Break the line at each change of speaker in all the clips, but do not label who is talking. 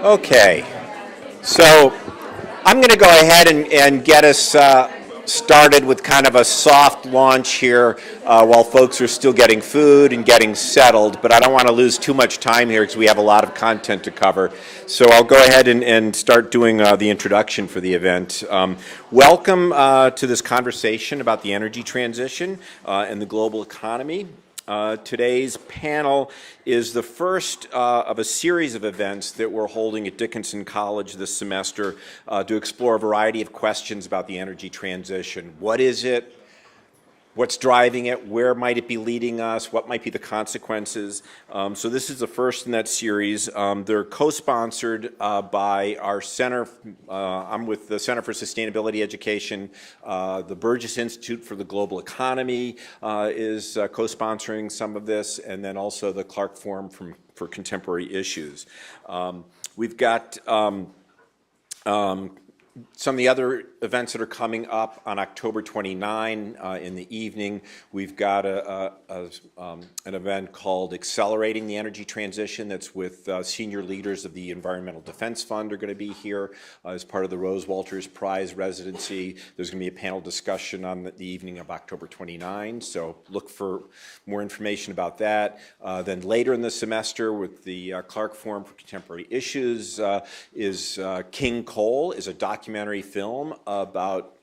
Okay, so I'm going to go ahead and get us started with kind of a soft launch here while folks are still getting food and getting settled, but I don't want to lose too much time here because we have a lot of content to cover. So I'll go ahead and start doing the introduction for the event. Welcome to this conversation about the energy transition and the global economy. Today's panel is the first of a series of events that we're holding at Dickinson College this semester to explore a variety of questions about the energy transition. What is it? What's driving it? Where might it be leading us? What might be the consequences? So this is the first in that series. They're co-sponsored by our center. I'm with the Center for Sustainability Education. The Burgess Institute for the Global Economy is co-sponsoring some of this, and then also the Clark Forum for Contemporary Issues. We've got some of the other events that are coming up on October 29 in the evening. We've got an event called Accelerating the Energy Transition that's with senior leaders of the Environmental Defense Fund are going to be here as part of the Rose Walters Prize residency. There's going to be a panel discussion on the evening of October 29, so look for more information about that. Then later in the semester with the Clark Forum for Contemporary Issues is King Coal is a documentary film about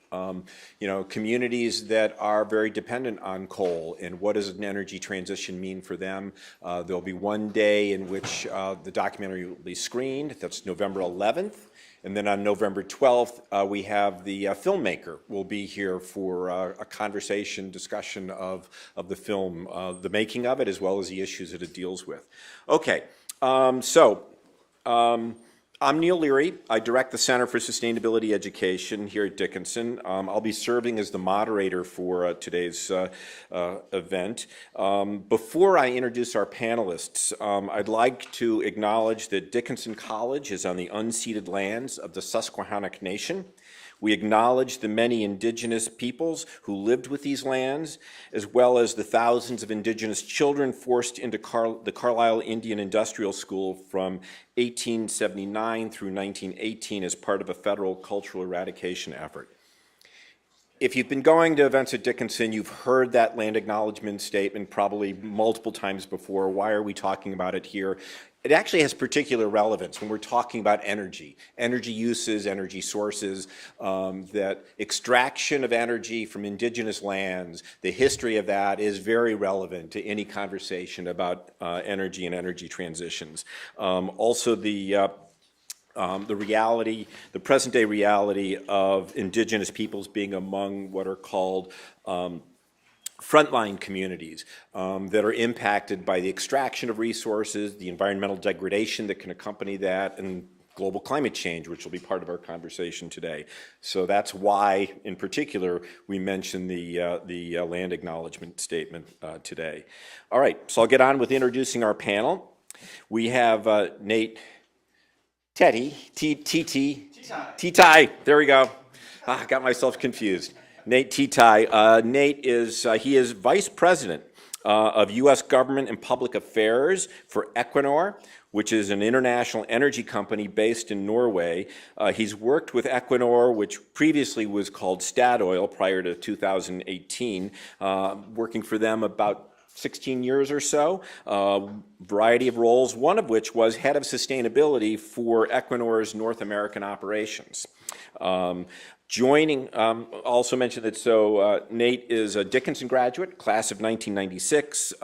communities that are very dependent on coal and what does an energy transition mean for them. There'll be one day in which the documentary will be screened. That's November 11th. And then on November 12th, we have the filmmaker will be here for a conversation, discussion of the film, the making of it, as well as the issues that it deals with. Okay, I'm Neil Leary. I direct the Center for Sustainability Education here at Dickinson. I'll be serving as the moderator for today's event. Before I introduce our panelists, I'd like to acknowledge that Dickinson College is on the unceded lands of the Susquehannock Nation. We acknowledge the many indigenous peoples who lived with these lands, as well as the thousands of indigenous children forced into the Carlisle Indian Industrial School from 1879 through 1918 as part of a federal cultural eradication effort. If you've been going to events at Dickinson, you've heard that land acknowledgement statement probably multiple times before. Why are we talking about it here? It actually has particular relevance when we're talking about energy uses, energy sources, that extraction of energy from indigenous lands, the history of that is very relevant to any conversation about energy and energy transitions. Also the reality, the present day reality of indigenous peoples being among what are called frontline communities that are impacted by the extraction of resources, the environmental degradation that can accompany that, and global climate change, which will be part of our conversation today. So that's why, in particular, we mentioned the land acknowledgement statement today. All right, so I'll get on with introducing our panel. We have Nate Teti, Teti, there we go. I got myself confused. Nate Teti. Nate he is Vice President of U.S. Government and Public Affairs for Equinor, which is an international energy company based in Norway. He's worked with Equinor, which previously was called Statoil prior to 2018, working for them about 16 years or so, variety of roles, one of which was head of sustainability for Equinor's North American operations. Also mentioned that, Nate is a Dickinson graduate, class of 1996.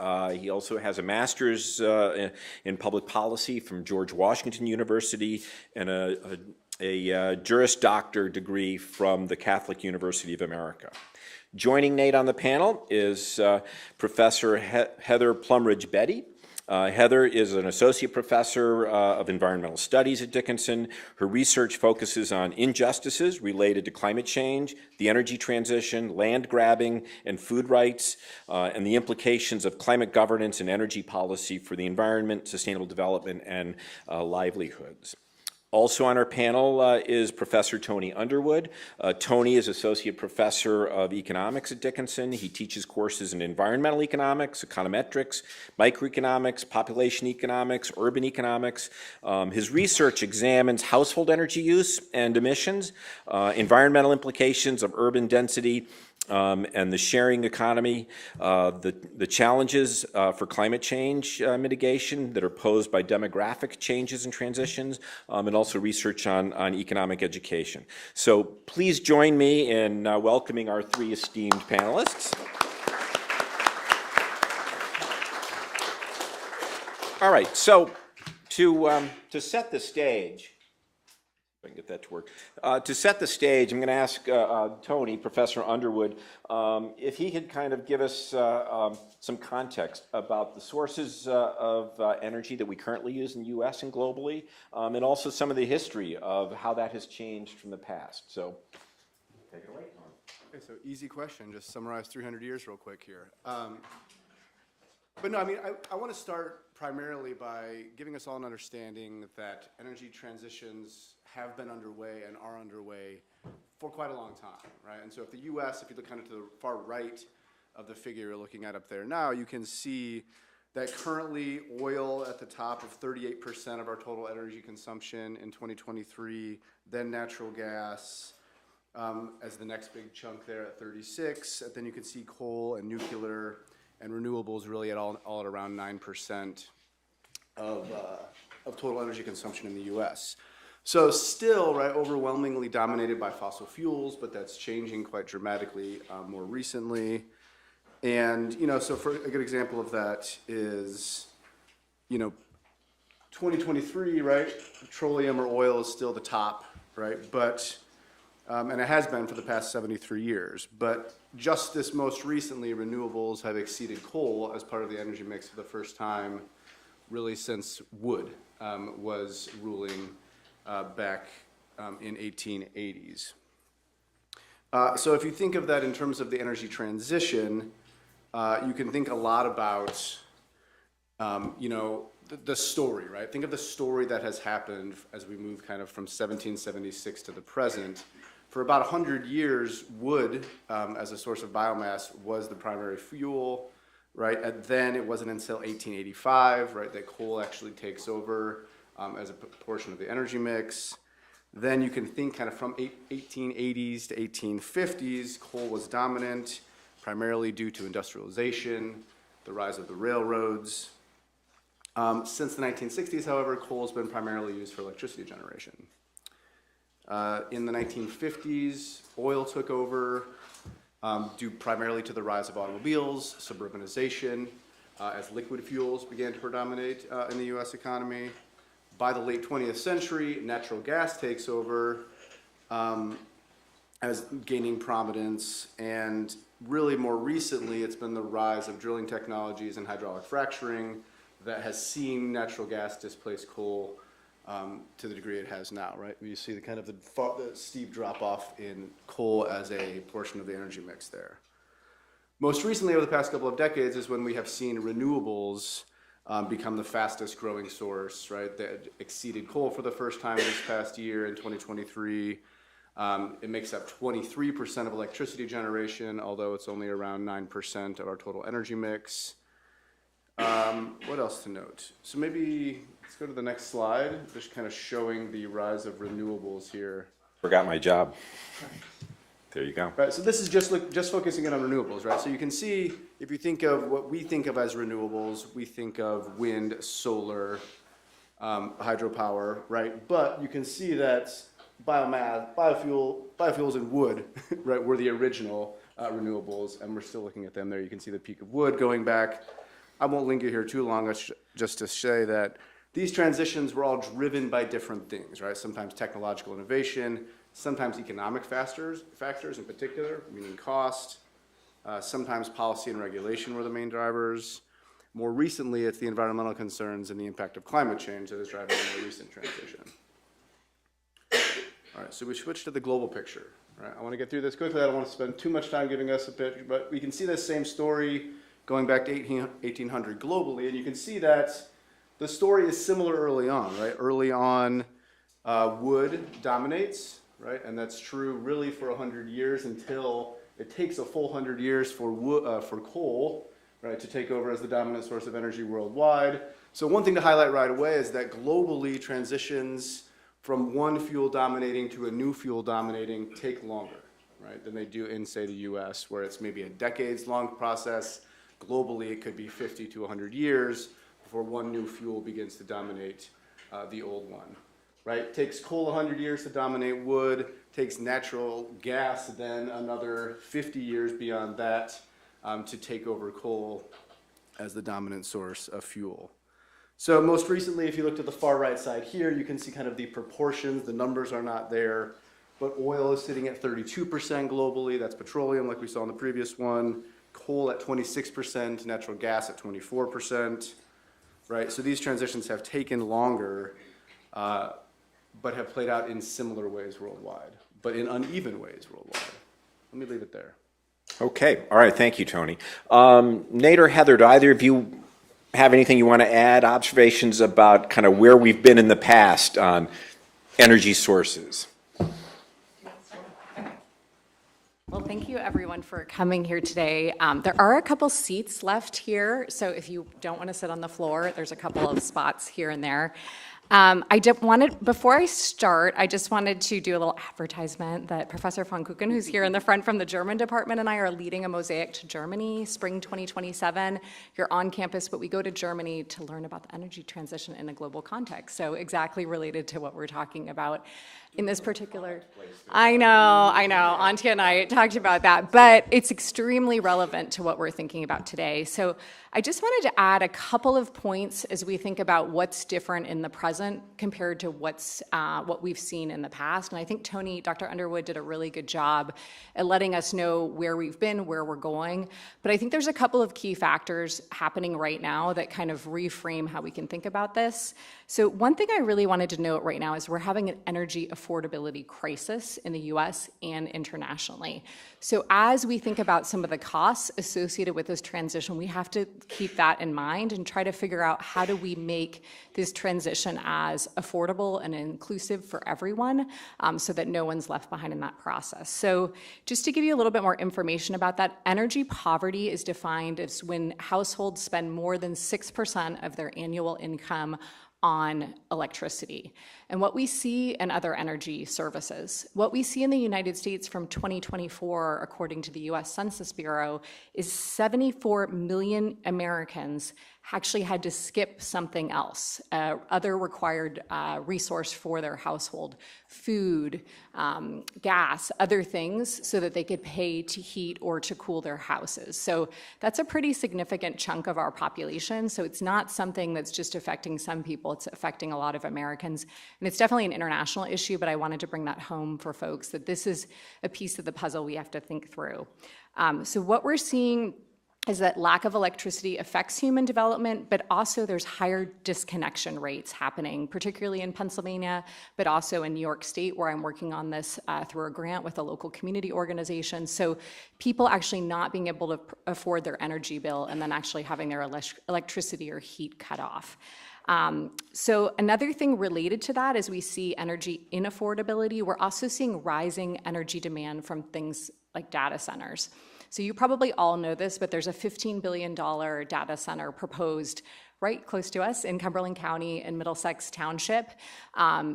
He also has a master's in public policy from George Washington University and a Juris Doctor degree from the Catholic University of America. Joining Nate on the panel is Professor Heather Plumridge Bedi. Heather is an associate professor of environmental studies at Dickinson. Her research focuses on injustices related to climate change, the energy transition, land grabbing, and food rights, and the implications of climate governance and energy policy for the environment, sustainable development, and livelihoods. Also on our panel is Professor Tony Underwood. Tony is Associate Professor of Economics at Dickinson. He teaches courses in environmental economics, econometrics, microeconomics, population economics, urban economics. His research examines household energy use and emissions, environmental implications of urban density, and the sharing economy, the challenges for climate change mitigation that are posed by demographic changes and transitions, and also research on economic education. So please join me in welcoming our three esteemed panelists. All right, so to set the stage, if I can get that to work. To set the stage, I'm going to ask Tony, Professor Underwood, if he could kind of give us some context about the sources of energy that we currently use in the U.S. and globally, and also some of the history of how that has changed from the past. So, take it away, Tony.
Okay, so easy question. Just summarize 300 years real quick here. But no, I mean, I want to start primarily by giving us all an understanding that energy transitions have been underway and are underway for quite a long time, right? And so if the U.S., if you look kind of to the far right of the figure you're looking at up there now, you can see that currently oil at the top of 38% of our total energy consumption in 2023, then natural gas as the next big chunk there at 36, and then you can see coal and nuclear and renewables really at all at around 9% of total energy consumption in the U.S. So still, right, overwhelmingly dominated by fossil fuels, but that's changing quite dramatically more recently. And, you know, so for a good example of that is, you know, 2023, right, petroleum or oil is still the top, right, but, and it has been for the past 73 years, but just this most recently, renewables have exceeded coal as part of the energy mix for the first time, really since wood was ruling back in 1880s. So if you think of that in terms of the energy transition, you can think a lot about, you know, the story, right? Think of the story that has happened as we move kind of from 1776 to the present. For about 100 years, wood as a source of biomass was the primary fuel, right? And then it wasn't until 1885, right, that coal actually takes over as a portion of the energy mix. Then you can think kind of from 1880s to 1850s, coal was dominant, primarily due to industrialization, the rise of the railroads. Since the 1960s, however, coal has been primarily used for electricity generation. In the 1950s, oil took over due primarily to the rise of automobiles, suburbanization, as liquid fuels began to predominate in the U.S. economy. By the late 20th century, natural gas takes over as gaining prominence, and really more recently, it's been the rise of drilling technologies and hydraulic fracturing that has seen natural gas displace coal to the degree it has now, right? You see the kind of the steep drop off in coal as a portion of the energy mix there. Most recently, over the past couple of decades, is when we have seen renewables become the fastest growing source, right? That exceeded coal for the first time this past year in 2023. It makes up 23% of electricity generation, although it's only around 9% of our total energy mix. What else to note? So maybe let's go to the next slide, just kind of showing the rise of renewables here.
Forgot my job. There you go.
Right, so this is just focusing in on renewables, right? So you can see, if you think of what we think of as renewables, we think of wind, solar, hydropower, right? But you can see that biomass, biofuels and wood, right, were the original renewables, and we're still looking at them there. You can see the peak of wood going back. I won't linger here too long, just to say that these transitions were all driven by different things, right? Sometimes technological innovation, sometimes economic factors in particular, meaning cost. Sometimes policy and regulation were the main drivers. More recently, it's the environmental concerns and the impact of climate change that is driving the more recent transition. All right, so we switch to the global picture. Right? I want to get through this quickly. I don't want to spend too much time giving us a picture, but we can see this same story going back to 1800 globally, and you can see that the story is similar early on, right? Early on, wood dominates, right? And that's true really for 100 years until it takes a full 100 years for coal, right, to take over as the dominant source of energy worldwide. So one thing to highlight right away is that globally transitions from one fuel dominating to a new fuel dominating take longer, right, than they do in, say, the US, where it's maybe a decades-long process. Globally, it could be 50 to 100 years before one new fuel begins to dominate the old one, right? Takes coal 100 years to dominate wood, takes natural gas then another 50 years beyond that to take over coal as the dominant source of fuel. So most recently, if you looked at the far right side here, you can see kind of the proportions. The numbers are not there, but oil is sitting at 32% globally. That's petroleum, like we saw in the previous one. Coal at 26%, natural gas at 24%, right? So these transitions have taken longer, but have played out in similar ways worldwide, but in uneven ways worldwide. Let me leave it there.
Okay. All right. Thank you, Tony. Nate or Heather, do either of you have anything you want to add? Observations about kind of where we've been in the past on energy sources?
Well, thank you everyone for coming here today. There are a couple seats left here, so if you don't want to sit on the floor, there's a couple of spots here and there. Before I start, I just wanted to do a little advertisement that Professor von Kuchen, who's here in the front from the German department, and I are leading a mosaic to Germany, spring 2027. You're on campus, but we go to Germany to learn about the energy transition in a global context. So exactly related to what we're talking about in this particular. I know. Auntie and I talked about that, but it's extremely relevant to what we're thinking about today. So I just wanted to add a couple of points as we think about what's different in the present compared to what we've seen in the past. And I think Dr. Underwood did a really good job at letting us know where we've been, where we're going. But I think there's a couple of key factors happening right now that kind of reframe how we can think about this. So one thing I really wanted to note right now is we're having an energy affordability crisis in the US and internationally. So as we think about some of the costs associated with this transition, we have to keep that in mind and try to figure out how do we make this transition as affordable and inclusive for everyone so that no one's left behind in that process. So just to give you a little bit more information about that, energy poverty is defined as when households spend more than 6% of their annual income on electricity. And what we see in other energy services, what we see in the United States from 2024, according to the US Census Bureau, is 74 million Americans actually had to skip something else, other required resource for their household, food, gas, other things, so that they could pay to heat or to cool their houses. So that's a pretty significant chunk of our population. So it's not something that's just affecting some people, it's affecting a lot of Americans. And it's definitely an international issue, but I wanted to bring that home for folks, that this is a piece of the puzzle we have to think through. So what we're seeing is that lack of electricity affects human development, but also there's higher disconnection rates happening, particularly in Pennsylvania, but also in New York State, where I'm working on this through a grant with a local community organization. So people actually not being able to afford their energy bill and then actually having their electricity or heat cut off. So another thing related to that is we see energy inaffordability. We're also seeing rising energy demand from things like data centers. So you probably all know this, but there's a $15 billion data center proposed right close to us in Cumberland County in Middlesex Township.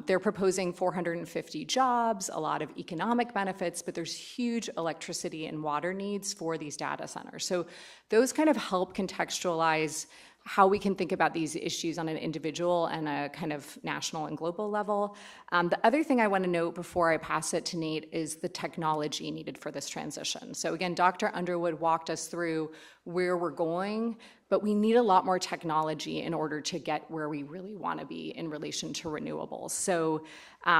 They're proposing 450 jobs, a lot of economic benefits, but there's huge electricity and water needs for these data centers. So those kind of help contextualize how we can think about these issues on an individual and a kind of national and global level. The other thing I want to note before I pass it to Nate is the technology needed for this transition. So again, Dr. Underwood walked us through where we're going, but we need a lot more technology in order to get where we really want to be in relation to renewables. So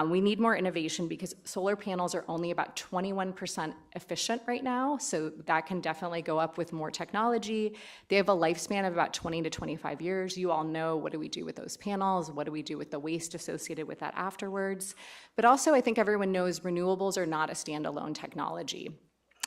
we need more innovation because solar panels are only about 21% efficient right now, so that can definitely go up with more technology. They have a lifespan of about 20 to 25 years. You all know, what do we do with those panels? What do we do with the waste associated with that afterwards? But also, I think everyone knows renewables are not a standalone technology.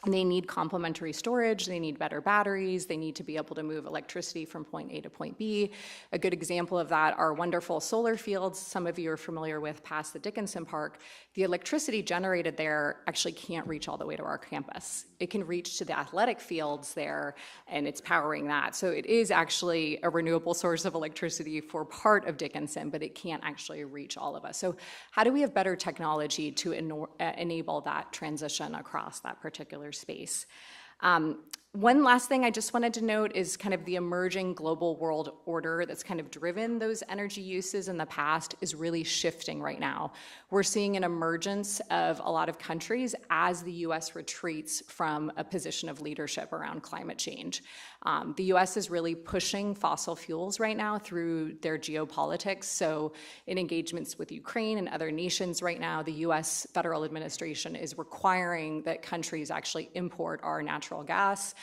They need complementary storage, they need better batteries, they need to be able to move electricity from point A to point B. A good example of that are wonderful solar fields some of you are familiar with past the Dickinson Park. The electricity generated there actually can't reach all the way to our campus. It can reach to the athletic fields there, and it's powering that. So it is actually a renewable source of electricity for part of Dickinson, but it can't actually reach all of us. So how do we have better technology to enable that transition across that particular space? One last thing I just wanted to note is kind of the emerging global world order that's kind of driven those energy uses in the past is really shifting right now. We're seeing an emergence of a lot of countries as the US retreats from a position of leadership around climate change. The US is really pushing fossil fuels right now through their geopolitics. So in engagements with Ukraine and other nations right now, the US federal administration is requiring that countries actually import our natural gas,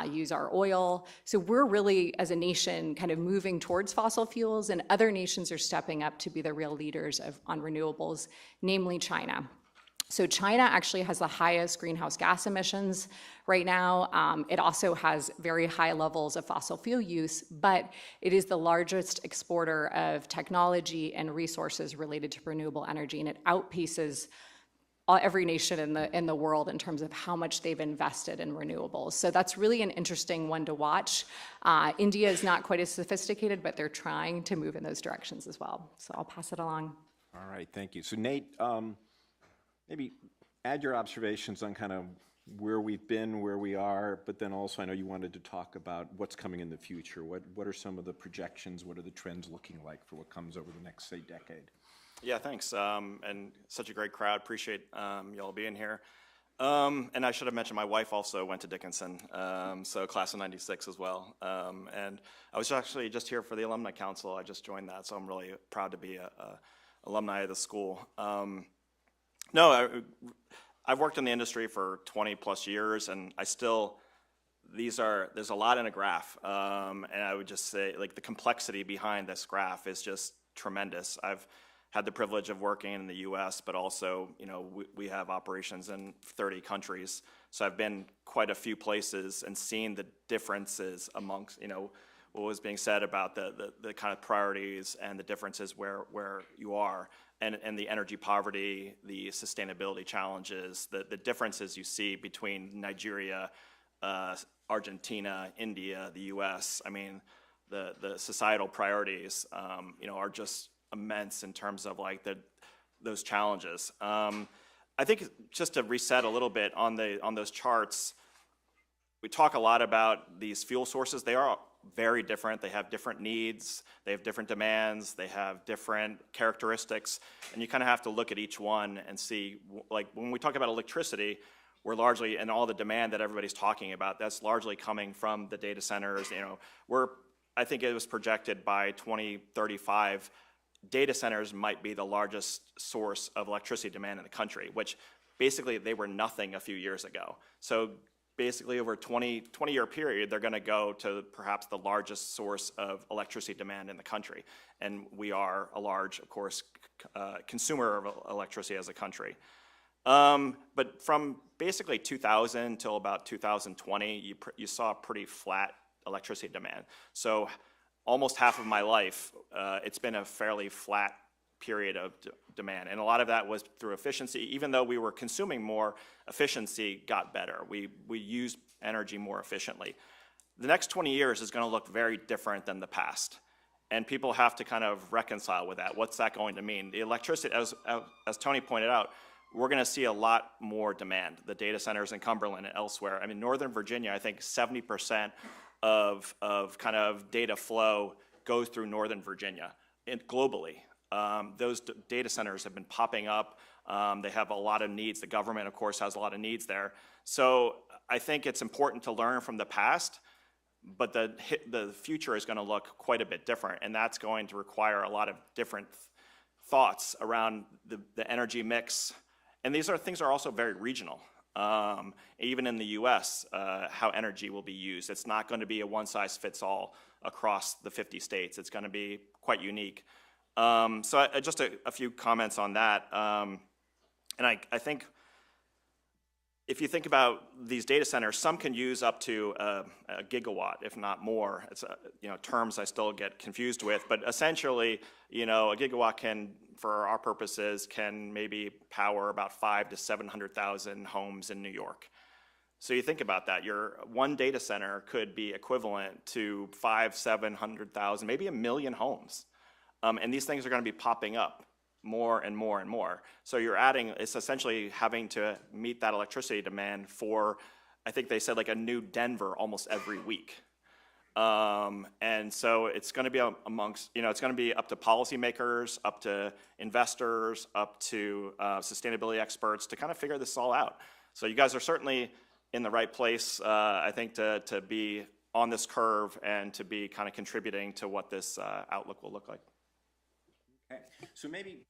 use our oil. So we're really, as a nation, kind of moving towards fossil fuels, and other nations are stepping up to be the real leaders on renewables, namely China. So China actually has the highest greenhouse gas emissions right now. It also has very high levels of fossil fuel use, but it is the largest exporter of technology and resources related to renewable energy, and it outpaces every nation in the world in terms of how much they've invested in renewables. So that's really an interesting one to watch. India is not quite as sophisticated, but they're trying to move in those directions as well. So I'll pass it along.
All right, thank you. So Nate, maybe add your observations on kind of where we've been, where we are, but then also I know you wanted to talk about what's coming in the future. What are some of the projections? What are the trends looking like for what comes over the next, say, decade?
Yeah, thanks. And such a great crowd. Appreciate y'all being here. And I should have mentioned my wife also went to Dickinson, so class of '96 as well. And I was actually just here for the Alumni Council. I just joined that, so I'm really proud to be a alumni of the school. I've worked in the industry for 20 plus years, and I still, there's a lot in a graph. And I would just say, like, the complexity behind this graph is just tremendous. I've had the privilege of working in the U.S., but also, you know, we have operations in 30 countries. So I've been quite a few places and seen the differences amongst, you know, what was being said about the kind of priorities and the differences where you are, and the energy poverty, the sustainability challenges, the differences you see between Nigeria, Argentina, India, the U.S. I mean, the societal priorities, you know, are just immense in terms of like those challenges. I think just to reset a little bit on those charts, we talk a lot about these fuel sources. They are very different. They have different needs. They have different demands. They have different characteristics. And you kind of have to look at each one and see, like when we talk about electricity, we're largely, and all the demand that everybody's talking about, that's largely coming from the data centers. You know, I think it was projected by 2035, data centers might be the largest source of electricity demand in the country, which basically they were nothing a few years ago. So basically over a 20-year period, they're gonna go to perhaps the largest source of electricity demand in the country. And we are a large, of course, consumer of electricity as a country. But from basically 2000 till about 2020, you saw pretty flat electricity demand. So almost half of my life, it's been a fairly flat period of demand. And a lot of that was through efficiency. Even though we were consuming more, efficiency got better. We used energy more efficiently. The next 20 years is gonna look very different than the past. And people have to kind of reconcile with that. What's that going to mean? The electricity, as Tony pointed out, we're gonna see a lot more demand. The data centers in Cumberland and elsewhere. I mean, Northern Virginia, I think 70% of kind of data flow goes through Northern Virginia globally. Those data centers have been popping up. They have a lot of needs. The government, of course, has a lot of needs there. So I think it's important to learn from the past, but the future is gonna look quite a bit different, and that's going to require a lot of different thoughts around the energy mix. And these things are also very regional. Even in the US, how energy will be used. It's not going to be a one-size-fits-all across the 50 states. It's going to be quite unique. So just a few comments on that. And I think if you think about these data centers, some can use up to a gigawatt, if not more. It's terms I still get confused with, but essentially, a gigawatt can, for our purposes, can maybe power about 500,000 to 700,000 homes in New York. So you think about that. Your one data center could be equivalent to 700,000, maybe 1 million homes, and these things are going to be popping up more and more and more. So it's essentially having to meet that electricity demand for, I think they said like a new Denver almost every week. And so it's going to be it's going to be up to policymakers, up to investors, up to sustainability experts to kind of figure this all out. So you guys are certainly in the right place, I think, to be on this curve and to be kind of contributing to what this outlook will look like.
Okay. So maybe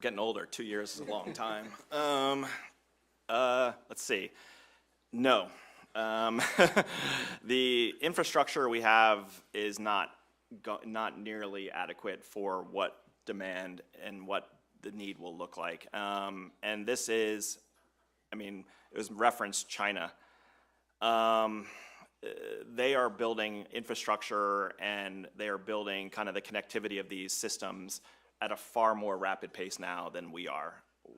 Getting older, 2 years is a long time. Let's see. No. The infrastructure we have is not nearly adequate for what demand and what the need will look like. And this is, it was referenced China. They are building infrastructure and they are building kind of the connectivity of these systems at a far more rapid pace now than we are.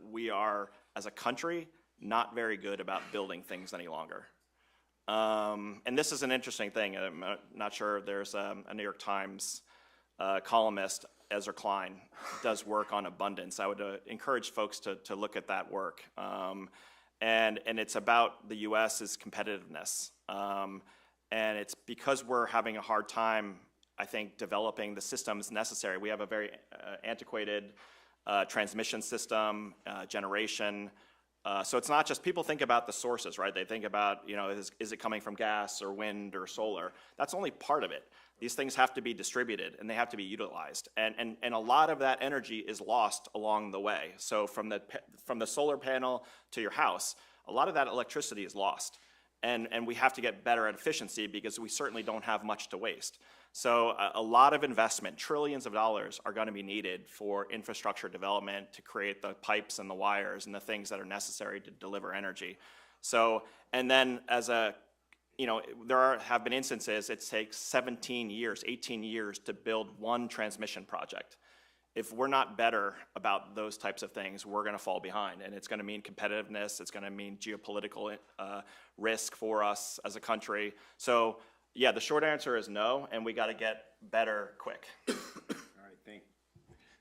We are, as a country, not very good about building things any longer. And this is an interesting thing. I'm not sure, there's a New York Times columnist, Ezra Klein, does work on abundance. I would encourage folks to look at that work. And it's about the US's competitiveness. And it's because we're having a hard time, I think, developing the systems necessary. We have a very antiquated transmission system, generation. So it's not just, people think about the sources, right? They think about, is it coming from gas or wind or solar? That's only part of it. These things have to be distributed and they have to be utilized. And a lot of that energy is lost along the way. So from the solar panel to your house, a lot of that electricity is lost. And we have to get better at efficiency because we certainly don't have much to waste. So a lot of investment, trillions of dollars, are going to be needed for infrastructure development to create the pipes and the wires and the things that are necessary to deliver energy. So, and then have been instances it takes 17 years, 18 years to build one transmission project. If we're not better about those types of things, we're going to fall behind, and it's going to mean competitiveness. It's going to mean geopolitical risk for us as a country. So, yeah, the short answer is no, and we got to get better quick.
All right,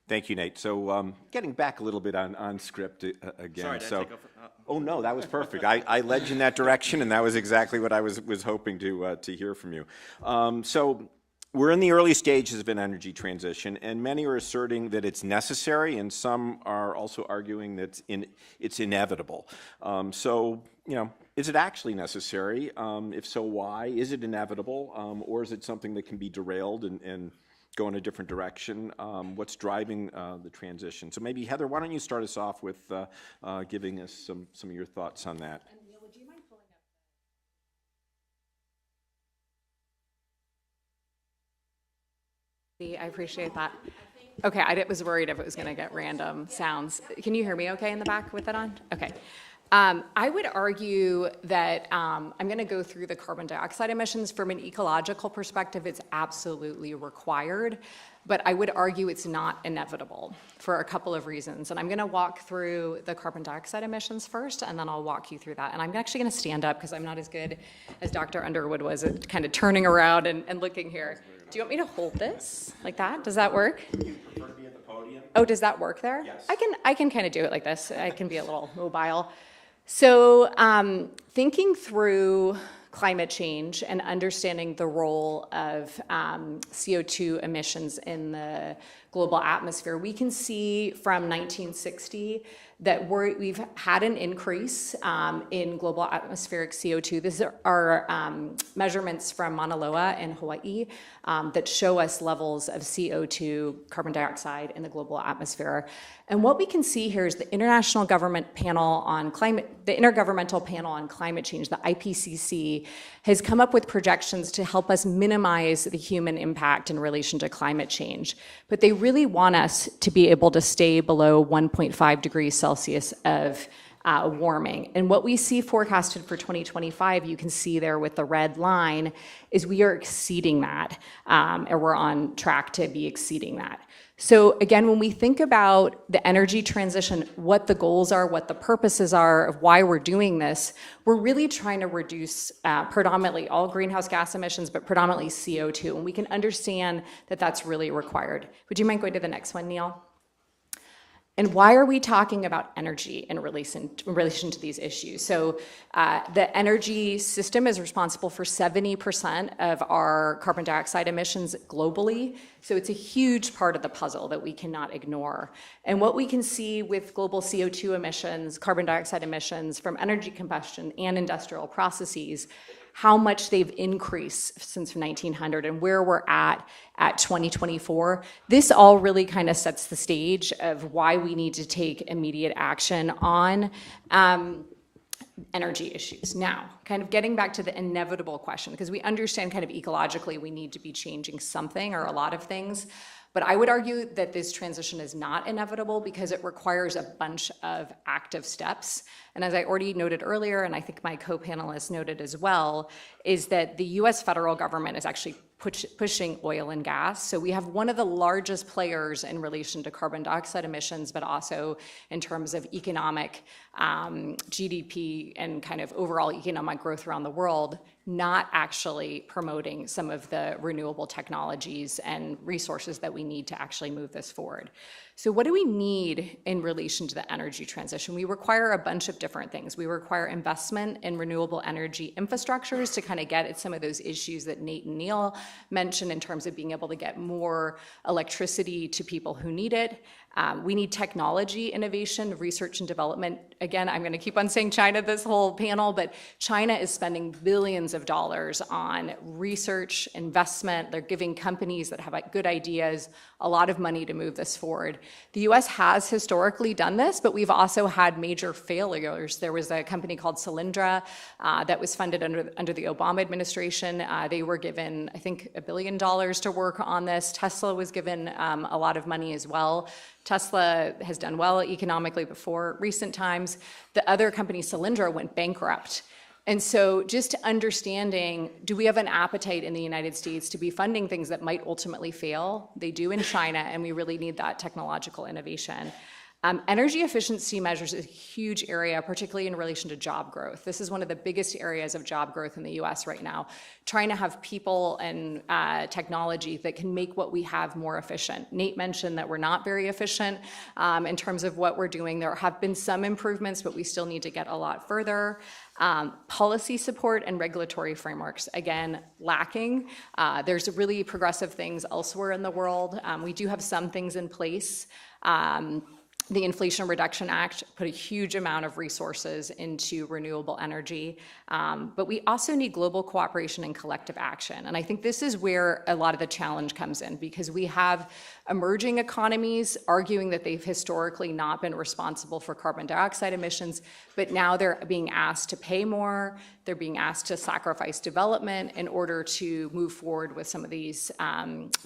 thank you, Nate. So, getting back a little bit on script again.
Sorry, did I take over?
Oh no, that was perfect. I led you in that direction, and that was exactly what I was hoping to hear from you. So. We're in the early stages of an energy transition, and many are asserting that it's necessary, and some are also arguing that it's inevitable. Is it actually necessary? If so, why? Is it inevitable, or is it something that can be derailed and go in a different direction? What's driving the transition? So maybe, Heather, why don't you start us off with giving us some of your thoughts on that?
I appreciate that. Okay, I was worried if it was going to get random sounds. Can you hear me okay in the back with that on? Okay. I would argue that I'm going to go through the carbon dioxide emissions. From an ecological perspective, it's absolutely required, but I would argue it's not inevitable for a couple of reasons. And I'm going to walk through the carbon dioxide emissions first, and then I'll walk you through that. And I'm actually going to stand up because I'm not as good as Dr. Underwood was at kind of turning around and looking here. Do you want me to hold this like that? Does that work?
You prefer to be at the podium?
Oh, does that work there?
Yes.
I can kind of do it like this. I can be a little mobile. So thinking through climate change and understanding the role of CO2 emissions in the global atmosphere, we can see from 1960 that we've had an increase in global atmospheric CO2. These are measurements from Mauna Loa in Hawaii that show us levels of CO2, carbon dioxide, in the global atmosphere. And what we can see here is the Intergovernmental Panel on Climate Change, the IPCC, has come up with projections to help us minimize the human impact in relation to climate change. But they really want us to be able to stay below 1.5 degrees Celsius of warming. And what we see forecasted for 2025, you can see there with the red line, is we are exceeding that, or we're on track to be exceeding that. So again, when we think about the energy transition, what the goals are, what the purposes are of why we're doing this, we're really trying to reduce predominantly all greenhouse gas emissions, but predominantly CO2, and we can understand that that's really required. Would you mind going to the next one, Neil? And why are we talking about energy in relation to these issues? So the energy system is responsible for 70% of our carbon dioxide emissions globally. So it's a huge part of the puzzle that we cannot ignore. And what we can see with global CO2 emissions, carbon dioxide emissions from energy combustion and industrial processes, how much they've increased since 1900 and where we're at 2024. This all really kind of sets the stage of why we need to take immediate action on energy issues. Now, kind of getting back to the inevitable question, because we understand kind of ecologically we need to be changing something or a lot of things. But I would argue that this transition is not inevitable because it requires a bunch of active steps. And as I already noted earlier, and I think my co-panelists noted as well, is that the US federal government is actually pushing oil and gas. So we have one of the largest players in relation to carbon dioxide emissions, but also in terms of economic GDP and kind of overall economic growth around the world, not actually promoting some of the renewable technologies and resources that we need to actually move this forward. So what do we need in relation to the energy transition? We require a bunch of different things. We require investment in renewable energy infrastructures to kind of get at some of those issues that Nate and Neil mentioned in terms of being able to get more electricity to people who need it. We need technology innovation, research and development. Again, I'm going to keep on saying China this whole panel, but China is spending billions of dollars on research, investment. They're giving companies that have good ideas a lot of money to move this forward. The US has historically done this, but we've also had major failures. There was a company called Solyndra that was funded under the Obama administration. They were given, I think, $1 billion to work on this. Tesla was given a lot of money as well. Tesla has done well economically before recent times. The other company, Solyndra, went bankrupt. And so just understanding, do we have an appetite in the United States to be funding things that might ultimately fail? They do in China, and we really need that technological innovation. Energy efficiency measures is a huge area, particularly in relation to job growth. This is one of the biggest areas of job growth in the US right now, trying to have people and technology that can make what we have more efficient. Nate mentioned that we're not very efficient in terms of what we're doing. There have been some improvements, but we still need to get a lot further. Policy support and regulatory frameworks, again, lacking. There's really progressive things elsewhere in the world. We do have some things in place. The Inflation Reduction Act put a huge amount of resources into renewable energy, but we also need global cooperation and collective action. And I think this is where a lot of the challenge comes in, because we have emerging economies arguing that they've historically not been responsible for carbon dioxide emissions, but now they're being asked to pay more, they're being asked to sacrifice development in order to move forward with some of these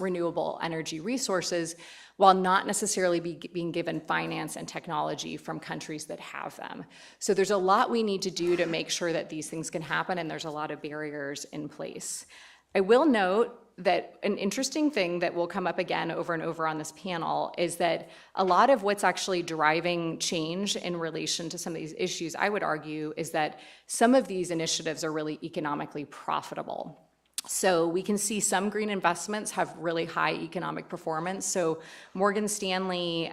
renewable energy resources, while not necessarily being given finance and technology from countries that have them. So there's a lot we need to do to make sure that these things can happen, and there's a lot of barriers in place. I will note that an interesting thing that will come up again over and over on this panel is that a lot of what's actually driving change in relation to some of these issues, I would argue, is that some of these initiatives are really economically profitable. So we can see some green investments have really high economic performance. So Morgan Stanley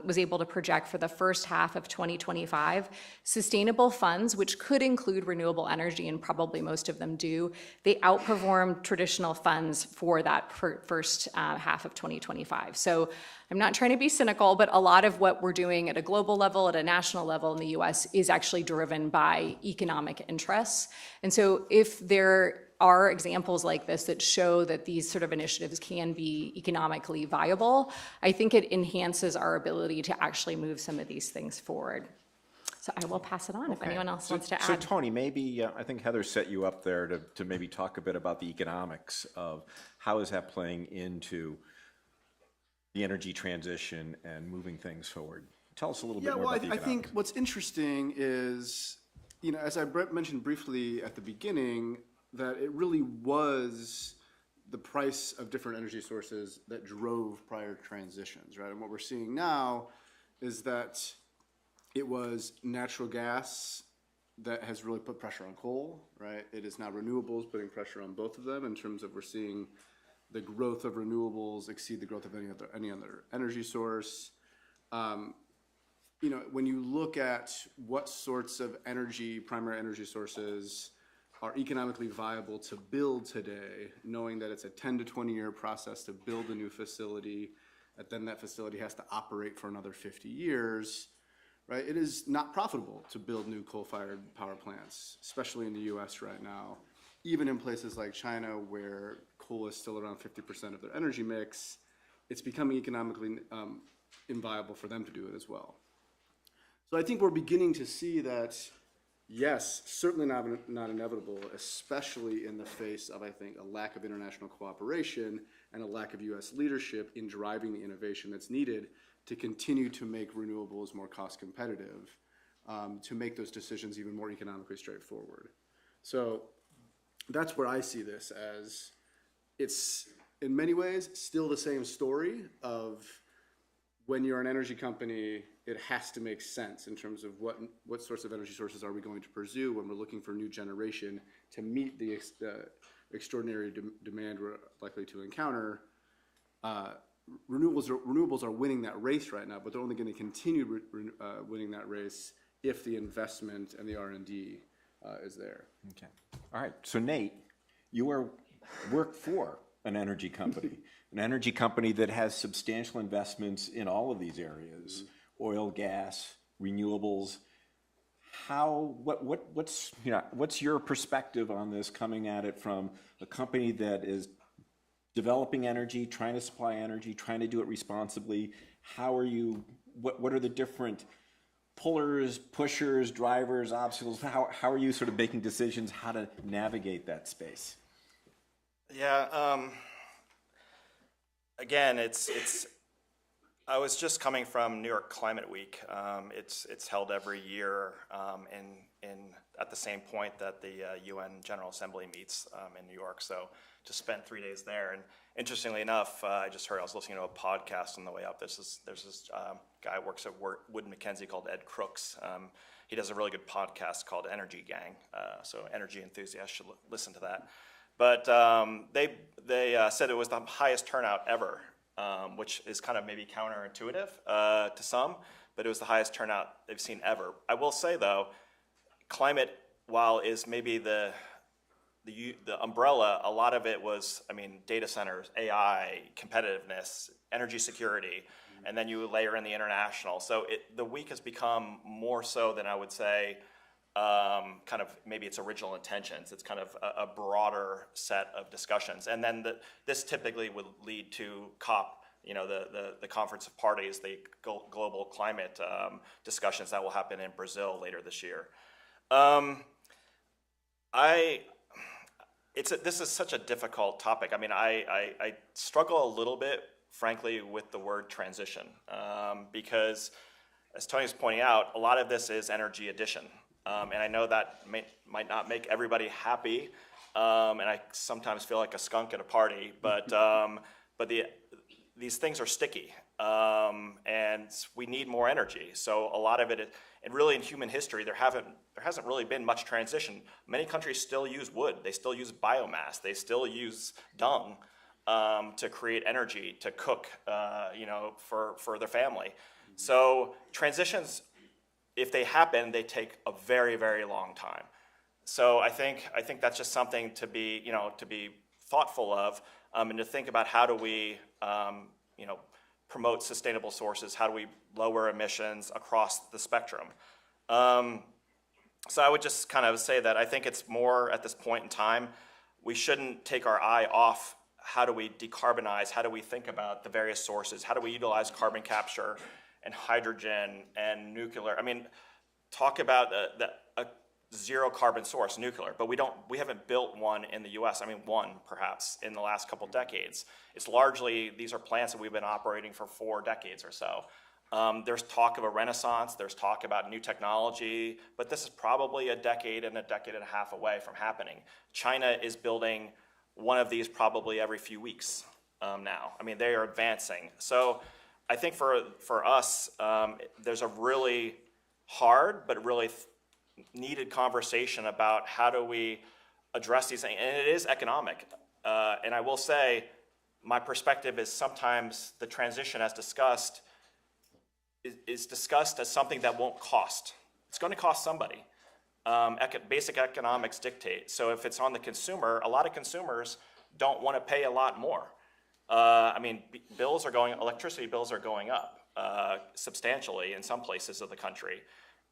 was able to project for the first half of 2025, sustainable funds, which could include renewable energy, and probably most of them do, they outperformed traditional funds for that first half of 2025. So I'm not trying to be cynical, but a lot of what we're doing at a global level, at a national level in the US is actually driven by economic interests. And so if there are examples like this that show that these sort of initiatives can be economically viable, I think it enhances our ability to actually move some of these things forward. So I will pass it on if anyone else wants to add.
So Tony, maybe, I think Heather set you up there to maybe talk a bit about the economics of how is that playing into the energy transition and moving things forward. Tell us a little bit more about the
I
economics.
think what's interesting is, as I mentioned briefly at the beginning, that it really was the price of different energy sources that drove prior transitions, right? And what we're seeing now is that it was natural gas that has really put pressure on coal, right? It is now renewables putting pressure on both of them in terms of we're seeing the growth of renewables exceed the growth of any other energy source. When you look at what sorts of primary energy sources are economically viable to build today, knowing that it's a 10 to 20 year process to build a new facility, that then that facility has to operate for another 50 years, right? It is not profitable to build new coal-fired power plants, especially in the US right now. Even in places like China, where coal is still around 50% of their energy mix, it's becoming economically inviable for them to do it as well. So I think we're beginning to see that, yes, certainly not inevitable, especially in the face of, I think, a lack of international cooperation and a lack of US leadership in driving the innovation that's needed to continue to make renewables more cost competitive, to make those decisions even more economically straightforward. So that's where I see this as. It's, in many ways, still the same story of when you're an energy company, it has to make sense in terms of what sorts of energy sources are we going to pursue when we're looking for new generation to meet the extraordinary demand we're likely to encounter. Renewables are winning that race right now, but they're only going to continue winning that race if the investment and the R&D is there.
Okay. All right. So Nate, you work for an energy company that has substantial investments in all of these areas, oil, gas, renewables. What's your perspective on this, coming at it from a company that is developing energy, trying to supply energy, trying to do it responsibly? What are the different pullers, pushers, drivers, obstacles? How are you sort of making decisions how to navigate that space?
Yeah, again, I was just coming from New York Climate Week. It's held every year at the same point that the UN General Assembly meets in New York. So just spent 3 days there. And interestingly enough, I was listening to a podcast on the way up. There's this guy who works at Wood Mackenzie called Ed Crooks. He does a really good podcast called Energy Gang. So energy enthusiasts should listen to that. But they said it was the highest turnout ever, which is kind of maybe counterintuitive to some, but it was the highest turnout they've seen ever. I will say, though, climate, while is maybe the umbrella, a lot of it was, data centers, AI, competitiveness, energy security, and then you layer in the international. So the week has become more so than I would say kind of maybe its original intentions. It's kind of a broader set of discussions. And then this typically would lead to COP, the Conference of Parties, the global climate discussions that will happen in Brazil later this year. This is such a difficult topic. I struggle a little bit, frankly, with the word transition because, as Tony's pointing out, a lot of this is energy addition. And I know that might not make everybody happy, and I sometimes feel like a skunk at a party, but these things are sticky. and we need more energy. So a lot of it, and really in human history, there hasn't really been much transition. Many countries still use wood. They still use biomass. They still use dung to create energy, to cook, for their family. So transitions, if they happen, they take a very, very long time. So I think that's just something to be thoughtful of, and to think about how do we, promote sustainable sources, how do we lower emissions across the spectrum. So I would just kind of say that I think it's more at this point in time, we shouldn't take our eye off how do we decarbonize, how do we think about the various sources, how do we utilize carbon capture and hydrogen and nuclear. I mean, talk about a zero carbon source, nuclear, but we haven't built one in the US. I mean, one perhaps in the last couple decades. It's largely, these are plants that we've been operating for 4 decades or so. There's talk of a renaissance, there's talk about new technology, but this is probably a decade and a half away from happening. China is building one of these probably every few weeks now. I mean, they are advancing. So I think for us, there's a really hard but really needed conversation about how do we address these things, and it is economic. And I will say, my perspective is sometimes the transition as discussed is discussed as something that won't cost. It's going to cost somebody. Basic economics dictate. So if it's on the consumer, a lot of consumers don't want to pay a lot more. I mean, electricity bills are going up substantially in some places of the country.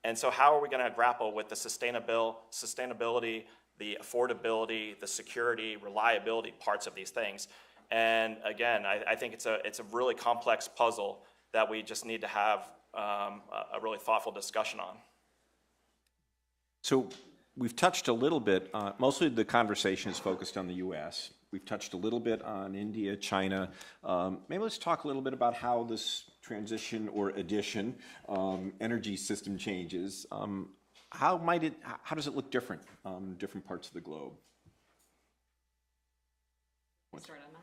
And so how are we going to grapple with the sustainability, the affordability, the security, reliability parts of these things? And again, I think it's a really complex puzzle that we just need to have a really thoughtful discussion on.
So we've touched a little bit, mostly the conversation is focused on the US. We've touched a little bit on India, China. Maybe let's talk a little bit about how this transition or addition, energy system changes. How does it look different in different parts of the globe?
Start on that.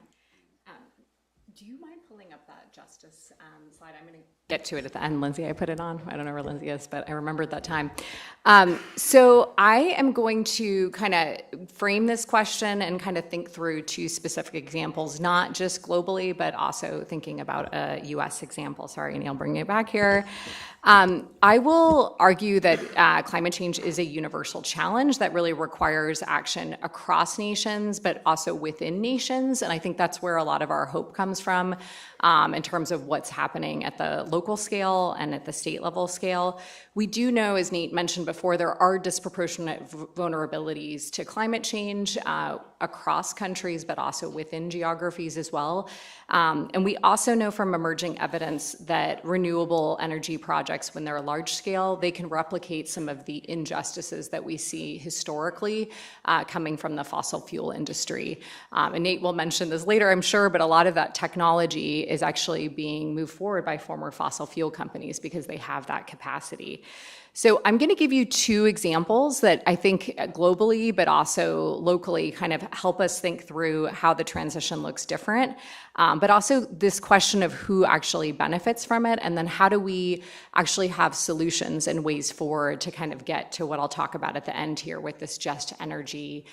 Do you mind pulling up that justice slide? I'm going to get to it at the end. Lindsay, I put it on. I don't know where Lindsay is, but I remembered that time. So I am going to kind of frame this question and kind of think through 2 specific examples, not just globally, but also thinking about a US example. Sorry, Neil, bringing it back here. I will argue that climate change is a universal challenge that really requires action across nations, but also within nations. And I think that's where a lot of our hope comes from in terms of what's happening at the local scale and at the state level scale. We do know, as Nate mentioned before, there are disproportionate vulnerabilities to climate change across countries, but also within geographies as well. And we also know from emerging evidence that renewable energy projects, when they're large scale, they can replicate some of the injustices that we see historically coming from the fossil fuel industry. And Nate will mention this later, I'm sure, but a lot of that technology is actually being moved forward by former fossil fuel companies because they have that capacity. So I'm going to give you 2 examples that I think globally, but also locally, kind of help us think through how the transition looks different, but also this question of who actually benefits from it, and then how do we actually have solutions and ways forward to kind of get to what I'll talk about at the end here with this just energy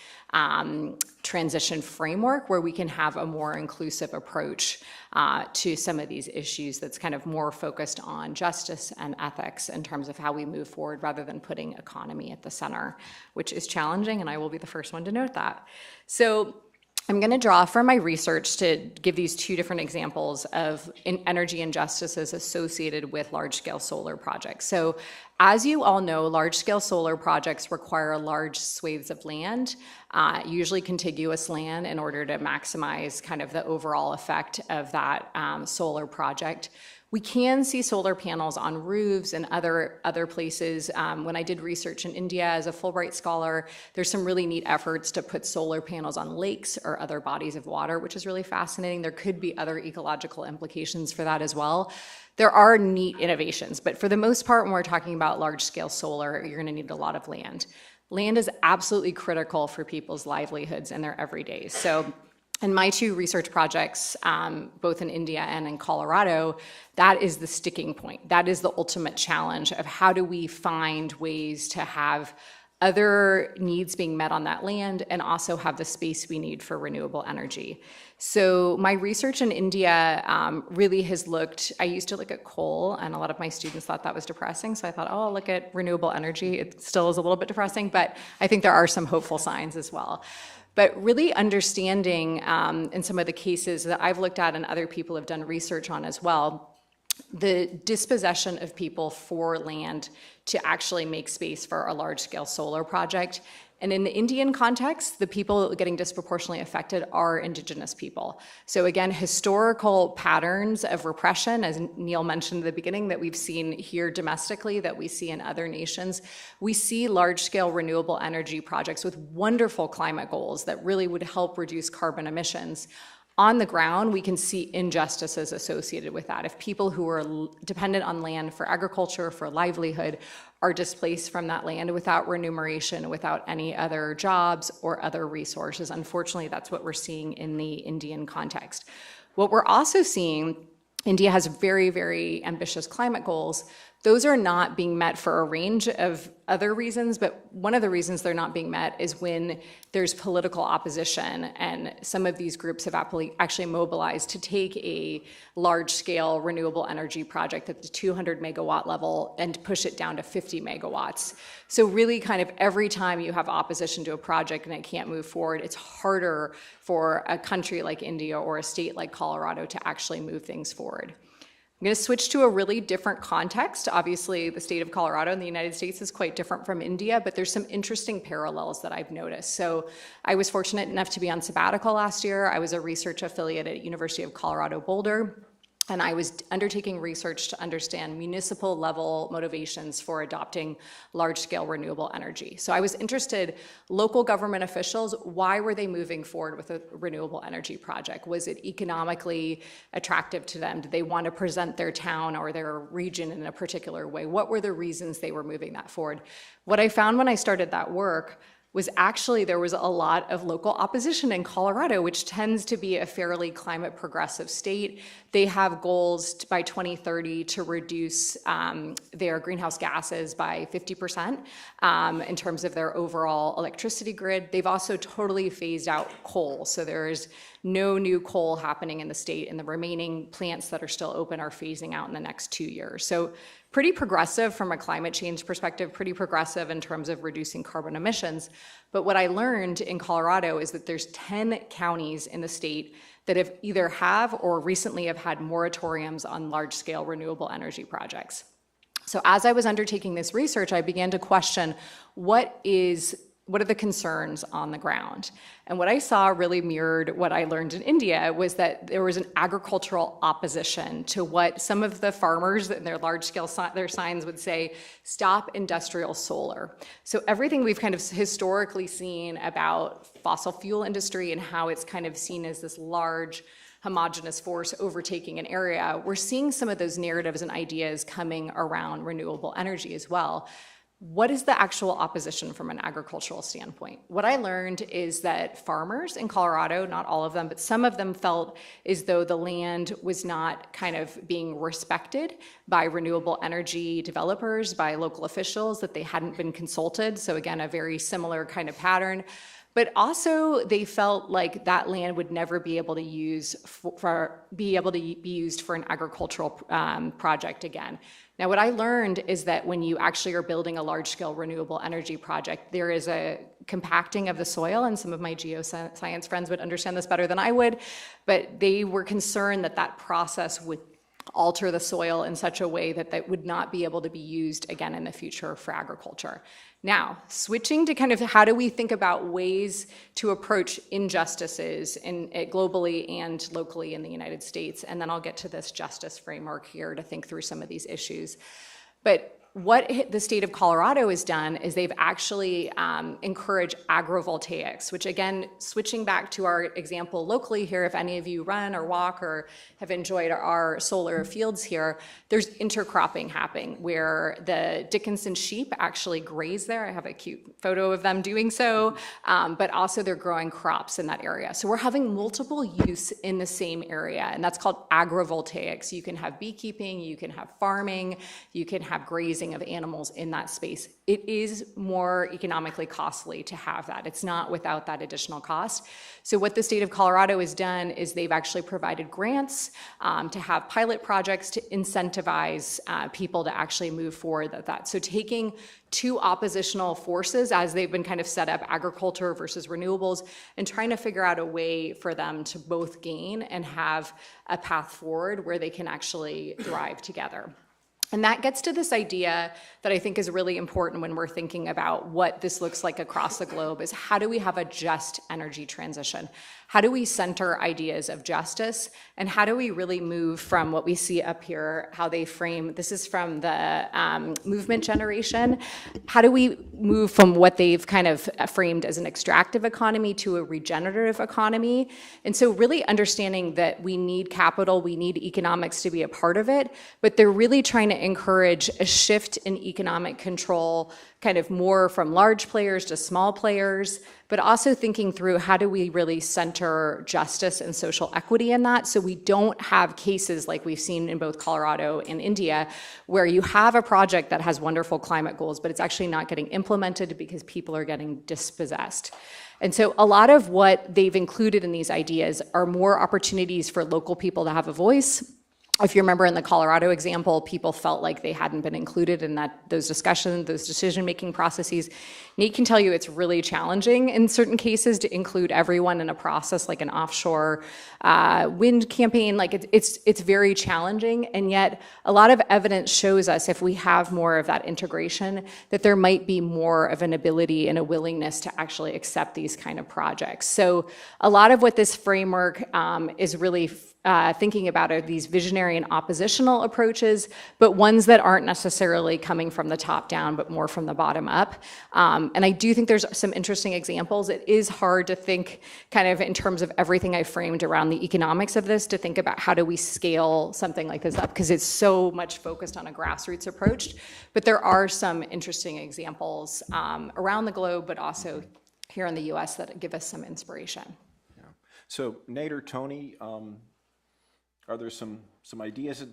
transition framework, where we can have a more inclusive approach to some of these issues that's kind of more focused on justice and ethics in terms of how we move forward rather than putting economy at the center, which is challenging, and I will be the first one to note that. So I'm going to draw from my research to give these 2 different examples of energy injustices associated with large-scale solar projects. So as you all know, large-scale solar projects require large swathes of land, usually contiguous land, in order to maximize kind of the overall effect of that solar project. We can see solar panels on roofs and other places. When I did research in India as a Fulbright scholar, there's some really neat efforts to put solar panels on lakes or other bodies of water, which is really fascinating. There could be other ecological implications for that as well. There are neat innovations, but for the most part, when we're talking about large-scale solar, you're going to need a lot of land. Land is absolutely critical for people's livelihoods and their everyday. So And my two research projects, both in India and in Colorado, that is the sticking point. That is the ultimate challenge of how do we find ways to have other needs being met on that land and also have the space we need for renewable energy. So my research in India really has looked, I used to look at coal, and a lot of my students thought that was depressing, so I thought, oh, I'll look at renewable energy. It still is a little bit depressing, but I think there are some hopeful signs as well. But really understanding in some of the cases that I've looked at and other people have done research on as well, the dispossession of people for land to actually make space for a large-scale solar project. And in the Indian context, the people getting disproportionately affected are indigenous people. So again, historical patterns of repression, as Neil mentioned at the beginning, that we've seen here domestically, that we see in other nations. We see large-scale renewable energy projects with wonderful climate goals that really would help reduce carbon emissions. On the ground, we can see injustices associated with that. If people who are dependent on land for agriculture, for livelihood, are displaced from that land without remuneration, without any other jobs or other resources, unfortunately, that's what we're seeing in the Indian context. What we're also seeing, India has very, very ambitious climate goals. Those are not being met for a range of other reasons, but one of the reasons they're not being met is when there's political opposition, and some of these groups have actually mobilized to take a large-scale renewable energy project at the 200 megawatt level and push it down to 50 megawatts. So really kind of every time you have opposition to a project and it can't move forward, it's harder for a country like India or a state like Colorado to actually move things forward. I'm going to switch to a really different context. Obviously, the state of Colorado in the United States is quite different from India, but there's some interesting parallels that I've noticed. So I was fortunate enough to be on sabbatical last year. I was a research affiliate at University of Colorado Boulder, and I was undertaking research to understand municipal level motivations for adopting large-scale renewable energy. So I was interested, local government officials, why were they moving forward with a renewable energy project? Was it economically attractive to them? Did they want to present their town or their region in a particular way? What were the reasons they were moving that forward? What I found when I started that work was actually there was a lot of local opposition in Colorado, which tends to be a fairly climate progressive state. They have goals by 2030 to reduce their greenhouse gases by 50% in terms of their overall electricity grid. They've also totally phased out coal, so there is no new coal happening in the state, and the remaining plants that are still open are phasing out in the next 2 years. So pretty progressive from a climate change perspective, pretty progressive in terms of reducing carbon emissions. But what I learned in Colorado is that there's 10 counties in the state that have either have or recently have had moratoriums on large-scale renewable energy projects. So as I was undertaking this research, I began to question what are the concerns on the ground? And what I saw really mirrored what I learned in India was that there was an agricultural opposition to what some of the farmers in their large-scale their signs would say, stop industrial solar. So everything we've kind of historically seen about fossil fuel industry and how it's kind of seen as this large homogenous force overtaking an area, we're seeing some of those narratives and ideas coming around renewable energy as well. What is the actual opposition from an agricultural standpoint? What I learned is that farmers in Colorado, not all of them, but some of them felt as though the land was not kind of being respected by renewable energy developers, by local officials, that they hadn't been consulted. So again, a very similar kind of pattern. But also they felt like that land would never be able to be used for an agricultural project again. Now, what I learned is that when you actually are building a large-scale renewable energy project, there is a compacting of the soil, and some of my geoscience friends would understand this better than I would, but they were concerned that that process would alter the soil in such a way that that would not be able to be used again in the future for agriculture. Now, switching to kind of how do we think about ways to approach injustices globally and locally in the United States, and then I'll get to this justice framework here to think through some of these issues. But what the state of Colorado has done is they've actually encouraged agrovoltaics, which again, switching back to our example locally here, if any of you run or walk or have enjoyed our solar fields here, there's intercropping happening where the Dickinson sheep actually graze there. I have a cute photo of them doing so, but also they're growing crops in that area. So we're having multiple use in the same area, and that's called agrovoltaics. You can have beekeeping, you can have farming, you can have grazing of animals in that space. It is more economically costly to have that. It's not without that additional cost. So what the state of Colorado has done is they've actually provided grants to have pilot projects to incentivize people to actually move forward with that. So taking two oppositional forces as they've been kind of set up, agriculture versus renewables, and trying to figure out a way for them to both gain and have a path forward where they can actually thrive together. And that gets to this idea that I think is really important when we're thinking about what this looks like across the globe is how do we have a just energy transition? How do we center ideas of justice? And how do we really move from what we see up here, how they frame, this is from the movement generation. How do we move from what they've kind of framed as an extractive economy to a regenerative economy? And so really understanding that we need capital, we need economics to be a part of it, but they're really trying to encourage a shift in economic control, kind of more from large players to small players, but also thinking through how do we really center justice and social equity in that so we don't have cases like we've seen in both Colorado and India where you have a project that has wonderful climate goals, but it's actually not getting implemented because people are getting dispossessed. And so a lot of what they've included in these ideas are more opportunities for local people to have a voice. If you remember in the Colorado example, people felt like they hadn't been included in those discussions, those decision-making processes. Nate can tell you it's really challenging in certain cases to include everyone in a process like an offshore wind campaign. Like it's very challenging, and yet a lot of evidence shows us if we have more of that integration, that there might be more of an ability and a willingness to actually accept these kind of projects. So a lot of what this framework is really thinking about are these visionary and oppositional approaches, but ones that aren't necessarily coming from the top down, but more from the bottom up. And I do think there's some interesting examples. It is hard to think kind of in terms of everything I framed around the economics of this to think about how do we scale something like this up because it's so much focused on a grassroots approach. But there are some interesting examples around the globe, but also here in the US that give us some inspiration.
Yeah. So Nate or Tony, are there some ideas that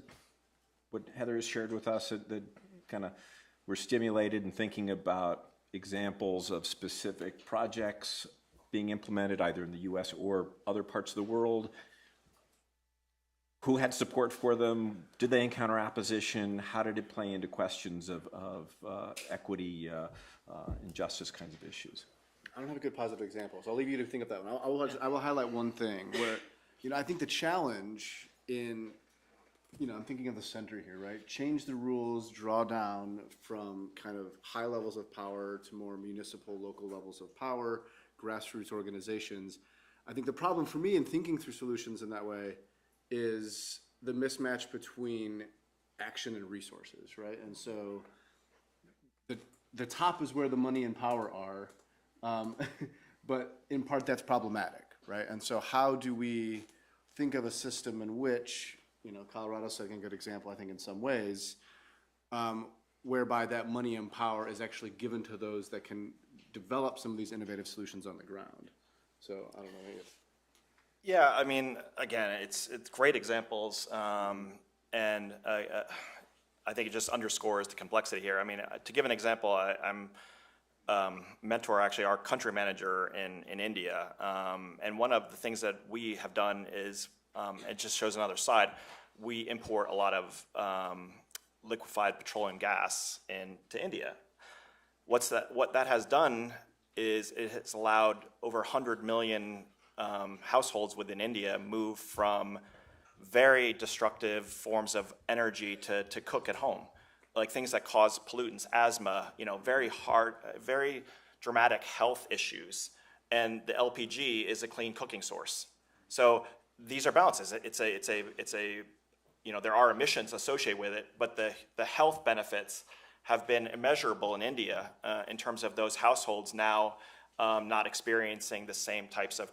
what Heather has shared with us that kind of were stimulated in thinking about examples of specific projects being implemented either in the US or other parts of the world? Who had support for them? Did they encounter opposition? How did it play into questions of equity and justice kinds of issues?
I don't have a good positive example, so I'll leave you to think of that one. I will highlight one thing where, I think the challenge in, I'm thinking of the center here, right? Change the rules, draw down from kind of high levels of power to more municipal, local levels of power, grassroots organizations. I think the problem for me in thinking through solutions in that way is the mismatch between action and resources, right? And so the top is where the money and power are, but in part that's problematic, right? And so how do we think of a system in which, Colorado's setting a good example, I think, in some ways, whereby that money and power is actually given to those that can develop some of these innovative solutions on the ground. So I don't know if.
Yeah, I mean, again, it's great examples, and I think it just underscores the complexity here. I mean, to give an example, I'm mentor actually our country manager in India, and one of the things that we have done is, it just shows another side, we import a lot of liquefied petroleum gas into India. What that has done is it has allowed over 100 million households within India move from very destructive forms of energy to cook at home, like things that cause pollutants, asthma, very dramatic health issues. And the LPG is a clean cooking source. So these are balances. There are emissions associated with it, but the health benefits have been immeasurable in India in terms of those households now not experiencing the same types of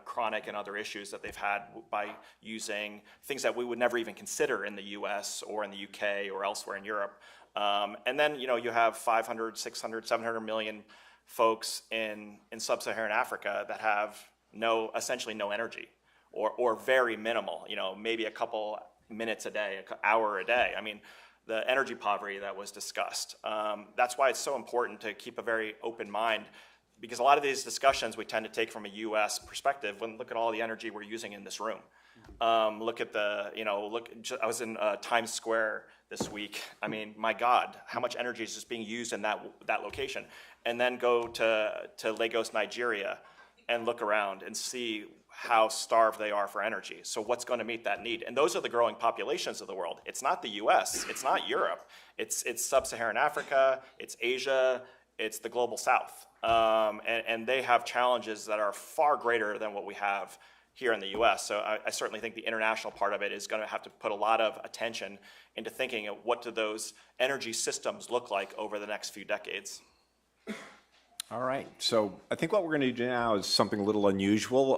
chronic and other issues that they've had by using things that we would never even consider in the US or in the UK or elsewhere in Europe. And then, you have 500, 600, 700 million folks in sub-Saharan Africa that have essentially no energy or very minimal, maybe a couple minutes a day, an hour a day. I mean, the energy poverty that was discussed. That's why it's so important to keep a very open mind, because a lot of these discussions we tend to take from a U.S. perspective. Look at all the energy we're using in this room. Look at I was in Times Square this week. I mean, my God, how much energy is just being used in that location? And then go to Lagos, Nigeria, and look around and see how starved they are for energy. So what's going to meet that need? And those are the growing populations of the world. It's not the U.S., it's not Europe, it's sub-Saharan Africa, it's Asia, it's the global South. And they have challenges that are far greater than what we have here in the U.S. So I certainly think the international part of it is going to have to put a lot of attention into thinking of what do those energy systems look like over the next few decades.
All right, so I think what we're going to do now is something a little unusual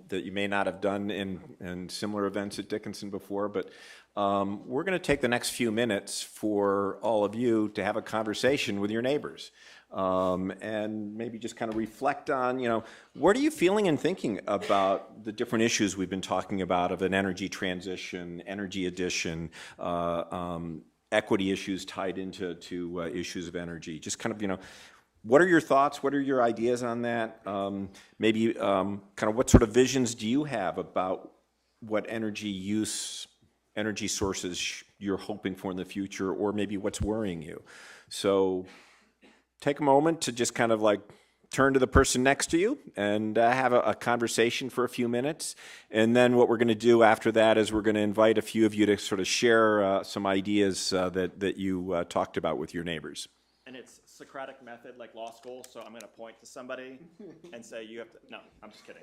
that you may not have done in similar events at Dickinson before, but we're going to take the next few minutes for all of you to have a conversation with your neighbors and maybe just kind of reflect on, what are you feeling and thinking about the different issues we've been talking about of an energy transition, energy addition, equity issues tied into issues of energy, just kind of, what are your thoughts? What are your ideas on that? Maybe kind of what sort of visions do you have about what energy sources you're hoping for in the future, or maybe what's worrying you? So take a moment to just kind of like turn to the person next to you and have a conversation for a few minutes. And then what we're going to do after that is we're going to invite a few of you to sort of share some ideas that you talked about with your neighbors.
And it's Socratic method, like law school, so I'm going to point to somebody and say, you have to, no, I'm just kidding.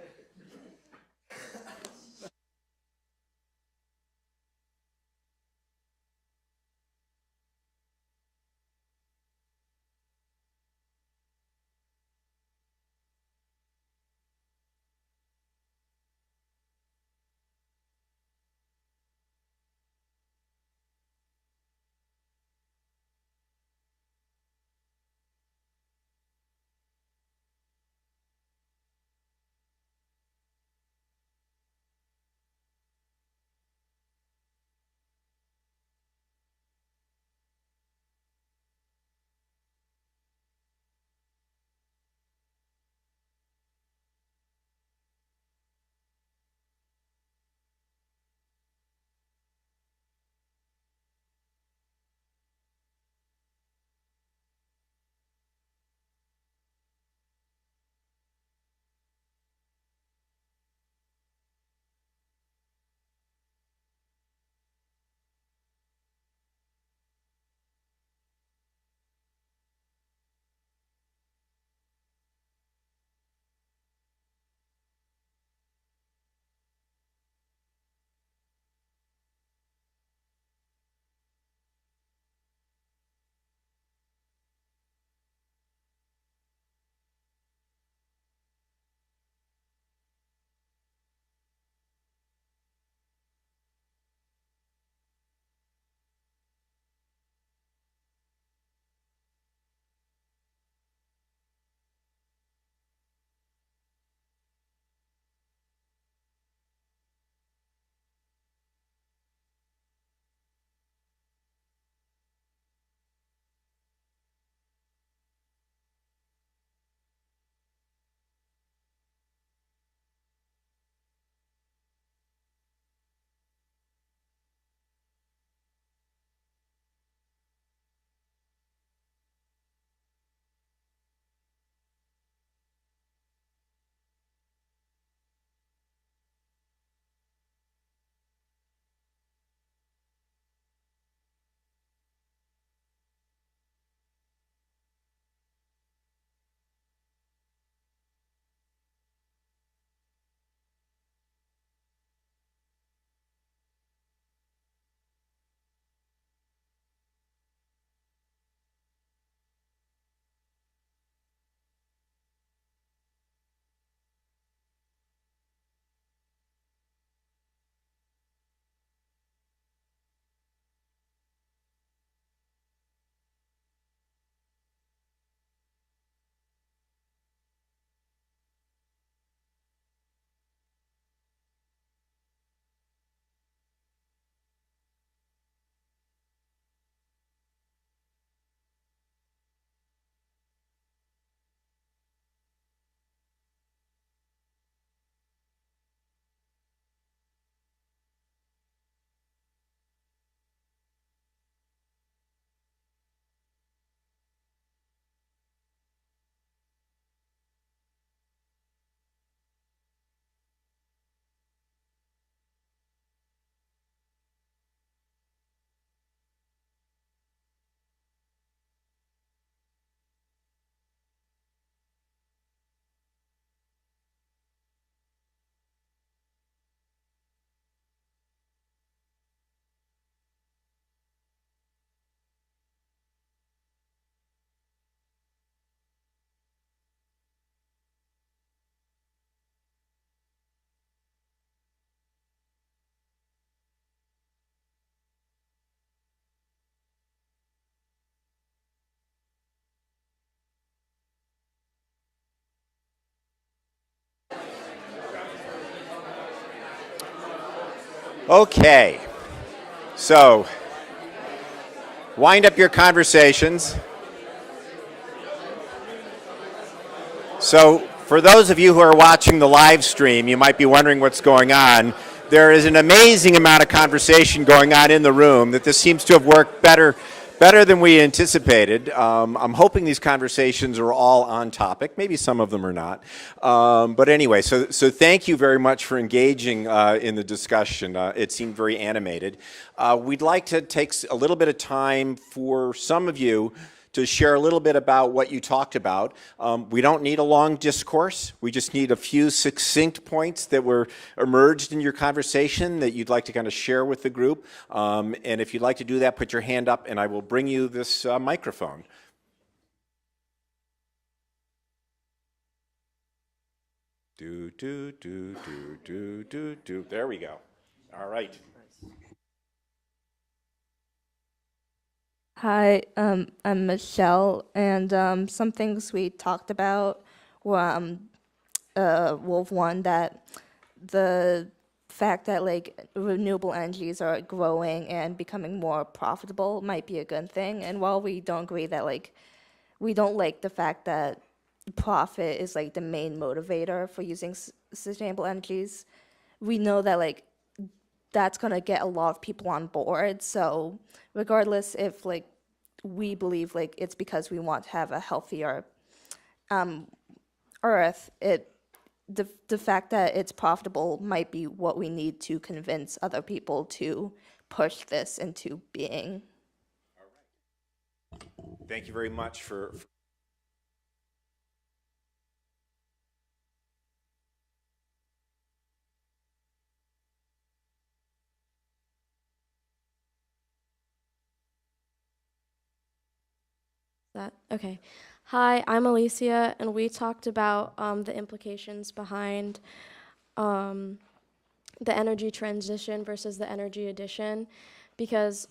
Okay, so wind up your conversations. So for those of you who are watching the live stream, you might be wondering what's going on. There is an amazing amount of conversation going on in the room that this seems to have worked better than we anticipated. I'm hoping these conversations are all on topic. Maybe some of them are not. But anyway, so thank you very much for engaging in the discussion. It seemed very animated. We'd like to take a little bit of time for some of you to share a little bit about what you talked about. We don't need a long discourse. We just need a few succinct points that were emerged in your conversation that you'd like to kind of share with the group. And if you'd like to do that, put your hand up and I will bring you this microphone. There we go. All right.
Hi, I'm Michelle, and some things we talked about were, Wolf one, that the fact that like renewable energies are growing and becoming more profitable might be a good thing. And while we don't agree that like, we don't like the fact that profit is like the main motivator for using sustainable energies, we know that like that's going to get a lot of people on board. So regardless if like we believe like it's because we want to have a healthier earth, the fact that it's profitable might be what we need to convince other people to push this into being.
Thank you very much for
Okay. Hi, I'm Alicia, and we talked about the implications behind the energy transition versus the energy addition, because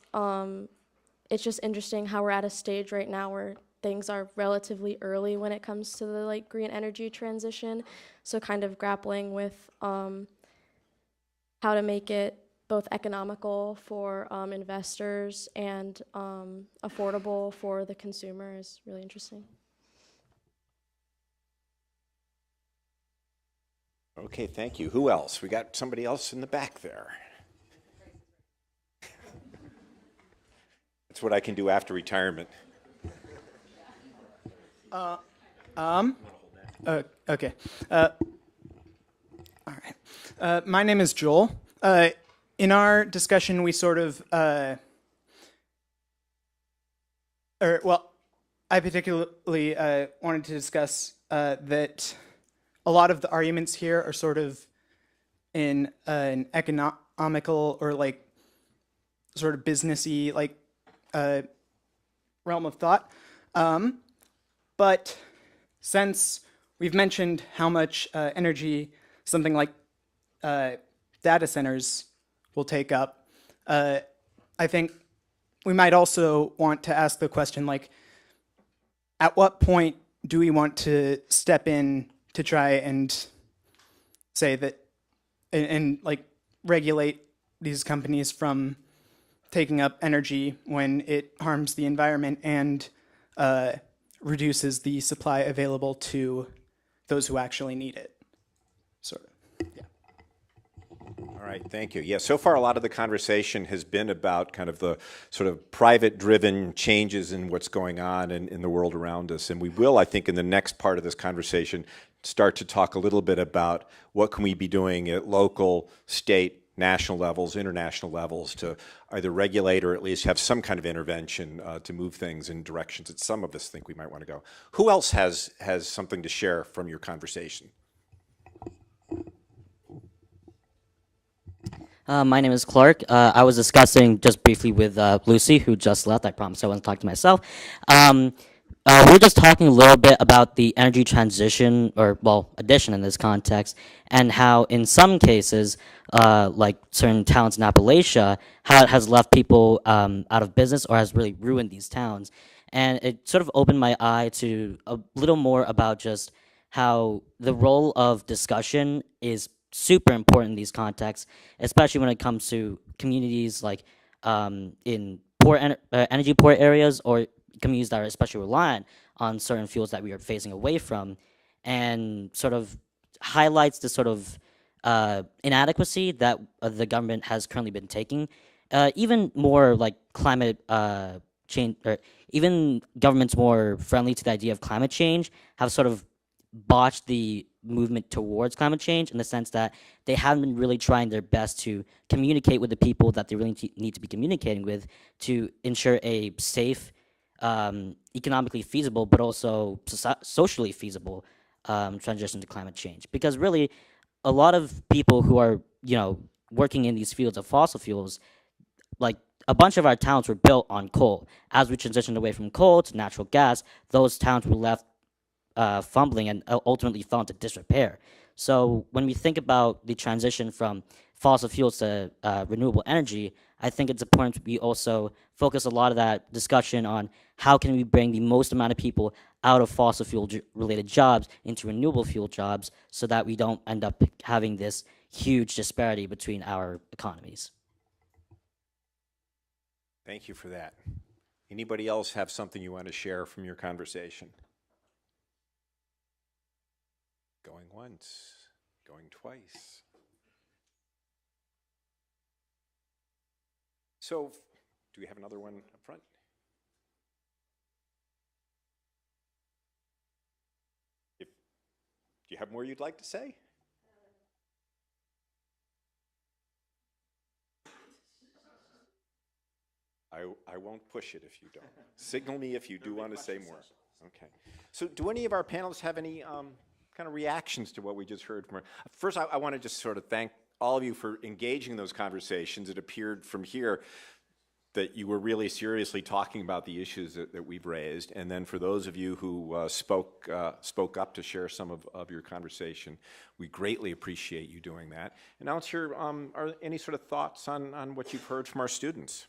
it's just interesting how we're at a stage right now where things are relatively early when it comes to the like green energy transition. So kind of grappling with how to make it both economical for investors and affordable for the consumer is really interesting.
Okay, thank you. Who else? We got somebody else in the back there. That's what I can do after retirement.
Okay. All right. My name is Joel. In our discussion, we sort of, I particularly wanted to discuss that a lot of the arguments here are sort of in an economical or like sort of businessy like realm of thought. But since we've mentioned how much energy something like data centers will take up, I think we might also want to ask the question, like, at what point do we want to step in to try and say that, and like regulate these companies from taking up energy when it harms the environment and reduces the supply available to those who actually need it? Sort of, yeah.
All right, thank you. Yeah, so far a lot of the conversation has been about kind of the sort of private-driven changes in what's going on in the world around us. And we will, I think, in the next part of this conversation, start to talk a little bit about what can we be doing at local, state, national levels, international levels to either regulate or at least have some kind of intervention to move things in directions that some of us think we might want to go. Who else has something to share from your conversation?
My name is Clark. I was discussing just briefly with Lucy, who just left. I promised I wasn't talking to myself. We're just talking a little bit about the energy transition, or, well, addition in this context, and how in some cases, like certain towns in Appalachia, how it has left people out of business or has really ruined these towns. And it sort of opened my eye to a little more about just how the role of discussion is super important in these contexts, especially when it comes to communities like in energy poor areas, or communities that are especially reliant on certain fuels that we are phasing away from, and sort of highlights the sort of inadequacy that the government has currently been taking. Even more like climate change, or even governments more friendly to the idea of climate change, have sort of botched the movement towards climate change, in the sense that they haven't been really trying their best to communicate with the people that they really need to be communicating with, to ensure a safe, economically feasible, but also socially feasible transition to climate change. Because really, a lot of people who are, working in these fields of fossil fuels, like a bunch of our towns were built on coal. As we transitioned away from coal to natural gas, those towns were left fumbling and ultimately fell into disrepair. So when we think about the transition from fossil fuels to renewable energy, I think it's important we also focus a lot of that discussion on how can we bring the most amount of people out of fossil fuel related jobs into renewable fuel jobs, so that we don't end up having this huge disparity between our economies.
Thank you for that. Anybody else have something you want to share from your conversation? Going once, going twice. So, do we have another one up front? Do you have more you'd like to say? I won't push it if you don't. Signal me if you do want to say more. Okay. So do any of our panelists have any kind of reactions to what we just heard from her? First, I want to just sort of thank all of you for engaging in those conversations. It appeared from here that you were really seriously talking about the issues that we've raised. And then for those of you who spoke up to share some of your conversation, we greatly appreciate you doing that. And now let's hear, are any sort of thoughts on what you've heard from our students?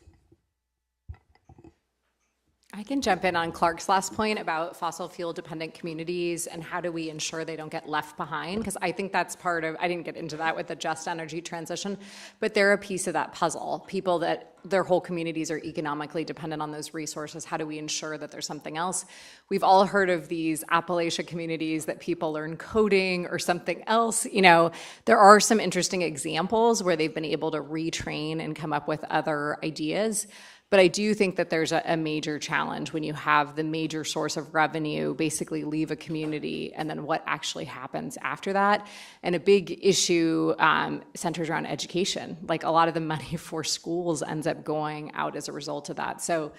I can jump in on Clark's last point about fossil fuel dependent communities and how do we ensure they don't get left behind, because I think that's part of, I didn't get into that with the just energy transition, but they're a piece of that puzzle. People that their whole communities are economically dependent on those resources, how do we ensure that there's something else? We've all heard of these Appalachia communities that people learn coding or something else. There are some interesting examples where they've been able to retrain and come up with other ideas. But I do think that there's a major challenge when you have the major source of revenue basically leave a community, and then what actually happens after that. And a big issue centers around education. Like a lot of the money for schools ends up going out as a result of that. So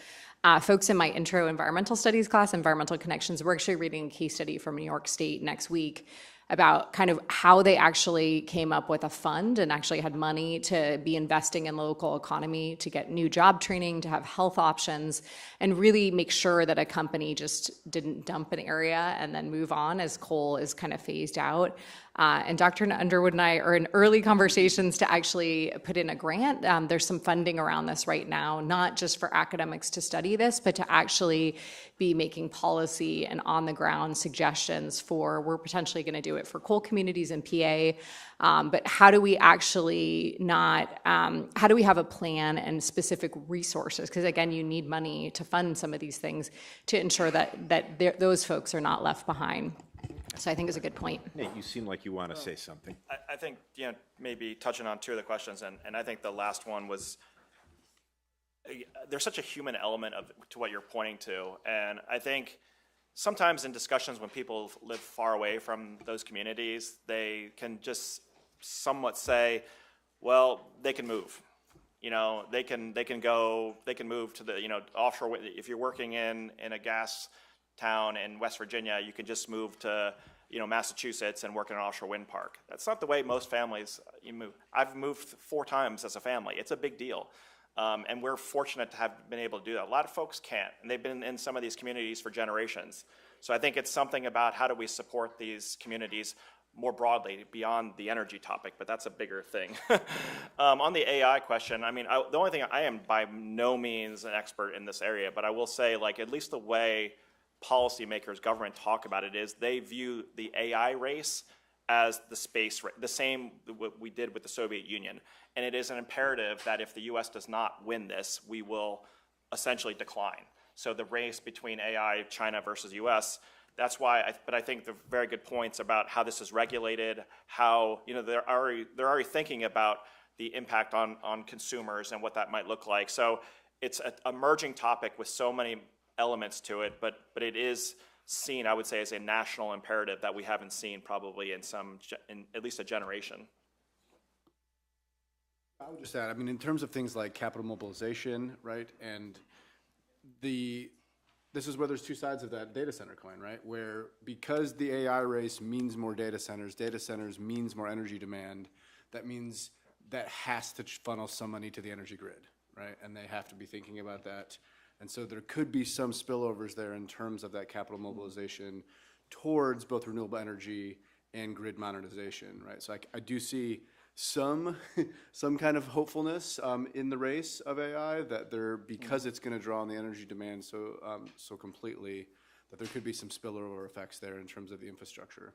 folks in my intro environmental studies class, Environmental Connections, we're actually reading a case study from New York State next week about kind of how they actually came up with a fund and actually had money to be investing in local economy, to get new job training, to have health options, and really make sure that a company just didn't dump an area and then move on as coal is kind of phased out. And Dr. Underwood and I are in early conversations to actually put in a grant. There's some funding around this right now, not just for academics to study this, but to actually be making policy and on-the-ground suggestions for, we're potentially going to do it for coal communities in PA, but how do we actually how do we have a plan and specific resources? Because again, you need money to fund some of these things to ensure that those folks are not left behind. So I think it's a good point.
Nate, you seem like you want to say something.
I think, maybe touching on two of the questions, and I think the last one was, there's such a human element to what you're pointing to. And I think sometimes in discussions when people live far away from those communities, they can just somewhat say, well, they can move. They can move to the, offshore. If you're working in a gas town in West Virginia, you can just move to, Massachusetts and work in an offshore wind park. That's not the way most families move. I've moved 4 times as a family. It's a big deal. And we're fortunate to have been able to do that. A lot of folks can't, and they've been in some of these communities for generations. So I think it's something about how do we support these communities more broadly beyond the energy topic, but that's a bigger thing. On the AI question, the only thing, I am by no means an expert in this area, but I will say, at least the way policymakers, government talk about it is they view the AI race as the space, the same what we did with the Soviet Union. And it is an imperative that if the US does not win this, we will essentially decline. So the race between AI, China versus US, that's why, but I think they're very good points about how this is regulated, how, they're already thinking about the impact on consumers and what that might look like. So it's an emerging topic with so many elements to it, but it is seen, I would say, as a national imperative that we haven't seen probably in at least a generation.
I would just add, I mean, in terms of things like capital mobilization, right, and this is where there's two sides of that data center coin, right, where because the AI race means more data centers means more energy demand, that means that has to funnel some money to the energy grid, right, and they have to be thinking about that. And so there could be some spillovers there in terms of that capital mobilization towards both renewable energy and grid modernization, right? So I do see some kind of hopefulness in the race of AI that because it's going to draw on the energy demand so completely, that there could be some spillover effects there in terms of the infrastructure.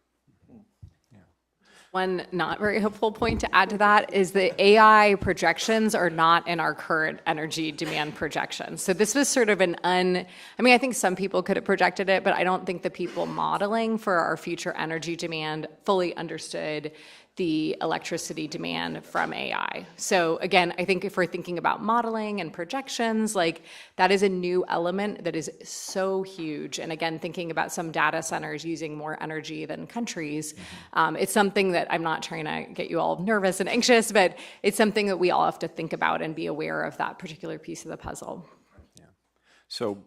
One not very hopeful point to add to that is the AI projections are not in our current energy demand projections. So this was sort of I think some people could have projected it, but I don't think the people modeling for our future energy demand fully understood the electricity demand from AI. So again, I think if we're thinking about modeling and projections, like that is a new element that is so huge. And again, thinking about some data centers using more energy than countries, it's something that I'm not trying to get you all nervous and anxious, but it's something that we all have to think about and be aware of that particular piece of the puzzle.
Yeah. So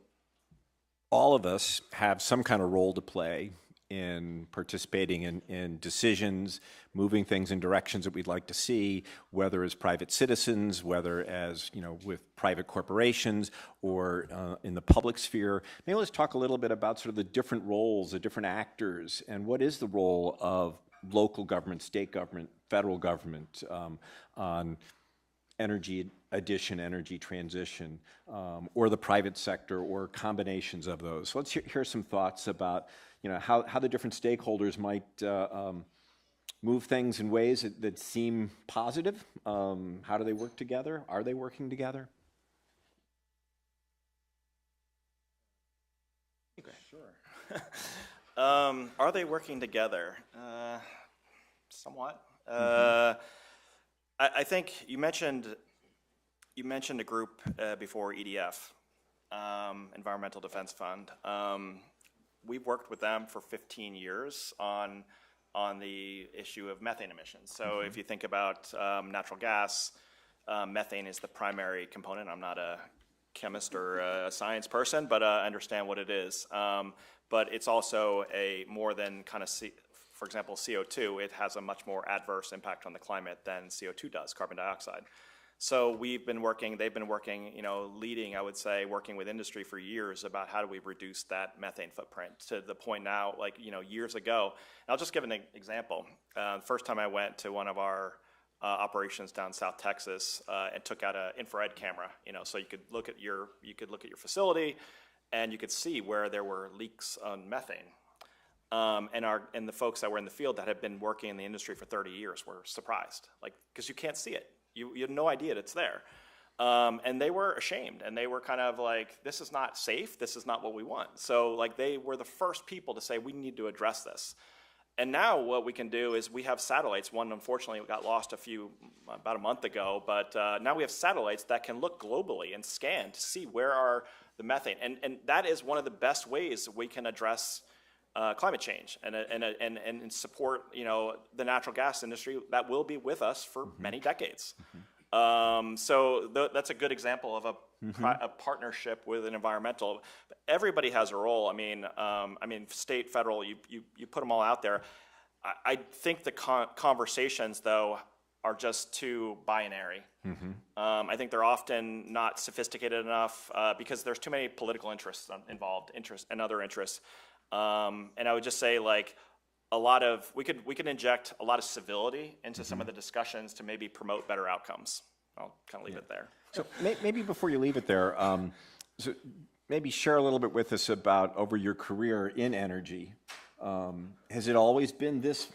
all of us have some kind of role to play in participating in decisions, moving things in directions that we'd like to see, whether as private citizens, whether as, with private corporations or in the public sphere. Maybe let's talk a little bit about sort of the different roles, the different actors, and what is the role of local government, state government, federal government on energy addition, energy transition, or the private sector, or combinations of those. So let's hear some thoughts about how the different stakeholders might move things in ways that seem positive. How do they work together? Are they working together?
Okay. Sure. Are they working together? Somewhat. I think you mentioned a group before, EDF, Environmental Defense Fund. We've worked with them for 15 years on the issue of methane emissions. So if you think about natural gas, methane is the primary component. I'm not a chemist or a science person, but I understand what it is. But it's also more than kind of, for example, CO2. It has a much more adverse impact on the climate than CO2 does, carbon dioxide. So they've been working, leading, I would say, working with industry for years about how do we reduce that methane footprint to the point now, years ago. And I'll just give an example. The first time I went to one of our operations down South Texas and took out an infrared camera, so you could look at your facility and you could see where there were leaks on methane. And the folks that were in the field that had been working in the industry for 30 years were surprised, because you can't see it. You have no idea that it's there. And they were ashamed, and they were kind of like, this is not safe, this is not what we want. So they were the first people to say, we need to address this. And now what we can do is we have satellites. One, unfortunately, got lost about a month ago, but now we have satellites that can look globally and scan to see where are the methane. And that is one of the best ways we can address climate change and support the natural gas industry that will be with us for many decades. So that's a good example of a partnership with an environmental. Everybody has a role. I mean, state, federal. You put them all out there. I think the conversations though are just too binary. I think they're often not sophisticated enough because there's too many political interests involved, and other interests. And I would just say we could inject a lot of civility into some of the discussions to maybe promote better outcomes. I'll kind of leave it there.
So maybe before you leave it there, so maybe share a little bit with us about over your career in energy. Has it always been this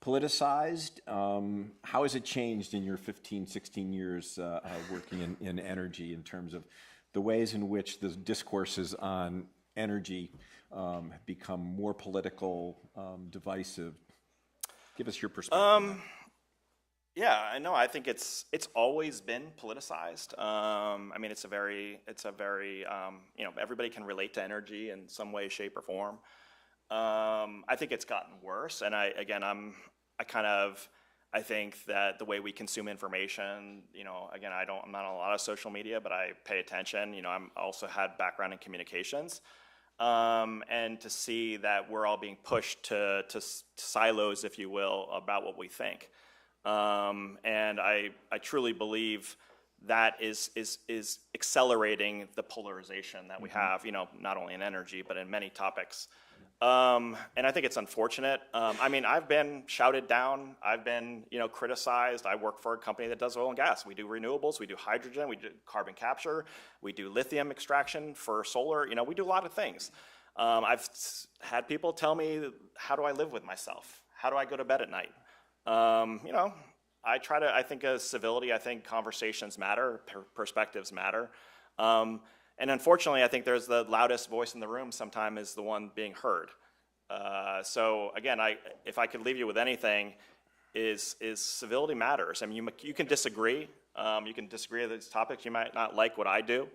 politicized. How has it changed in your 15, 16 years working in energy in terms of the ways in which the discourses on energy have become more political, divisive? Give us your perspective. on that.
Yeah, I know. I think it's always been politicized. I mean, it's a very everybody can relate to energy in some way, shape, or form. I think it's gotten worse, and I think that the way we consume information, again, I'm not on a lot of social media, but I pay attention. I'm also had background in communications, and to see that we're all being pushed to silos, if you will, about what we think. And I truly believe that is accelerating the polarization that we have, not only in energy, but in many topics. And I think it's unfortunate. I mean, I've been shouted down. I've been, criticized. I work for a company that does oil and gas. We do renewables. We do hydrogen. We do carbon capture. We do lithium extraction for solar. We do a lot of things. I've had people tell me, how do I live with myself? How do I go to bed at night? I think as civility, I think conversations matter, perspectives matter. And unfortunately, I think there's the loudest voice in the room sometimes is the one being heard. So again, if I could leave you with anything, is civility matters. I mean, you can disagree. You can disagree with these topics. You might not like what I do.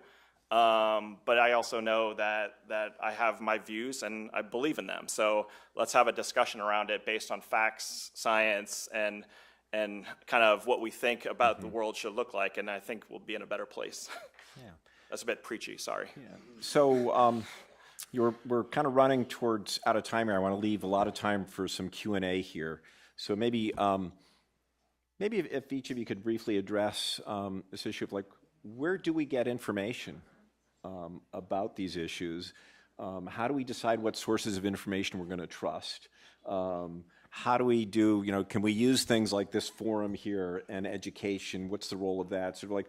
But I also know that I have my views and I believe in them. So let's have a discussion around it based on facts, science, and kind of what we think about the world should look like. And I think we'll be in a better place.
Yeah.
That's a bit preachy, sorry.
Yeah. So we're kind of running towards out of time here. I want to leave a lot of time for some Q&A here. So maybe if each of you could briefly address this issue of where do we get information about these issues? How do we decide what sources of information we're going to trust? How do we do, can we use things like this forum here and education? What's the role of that? Sort of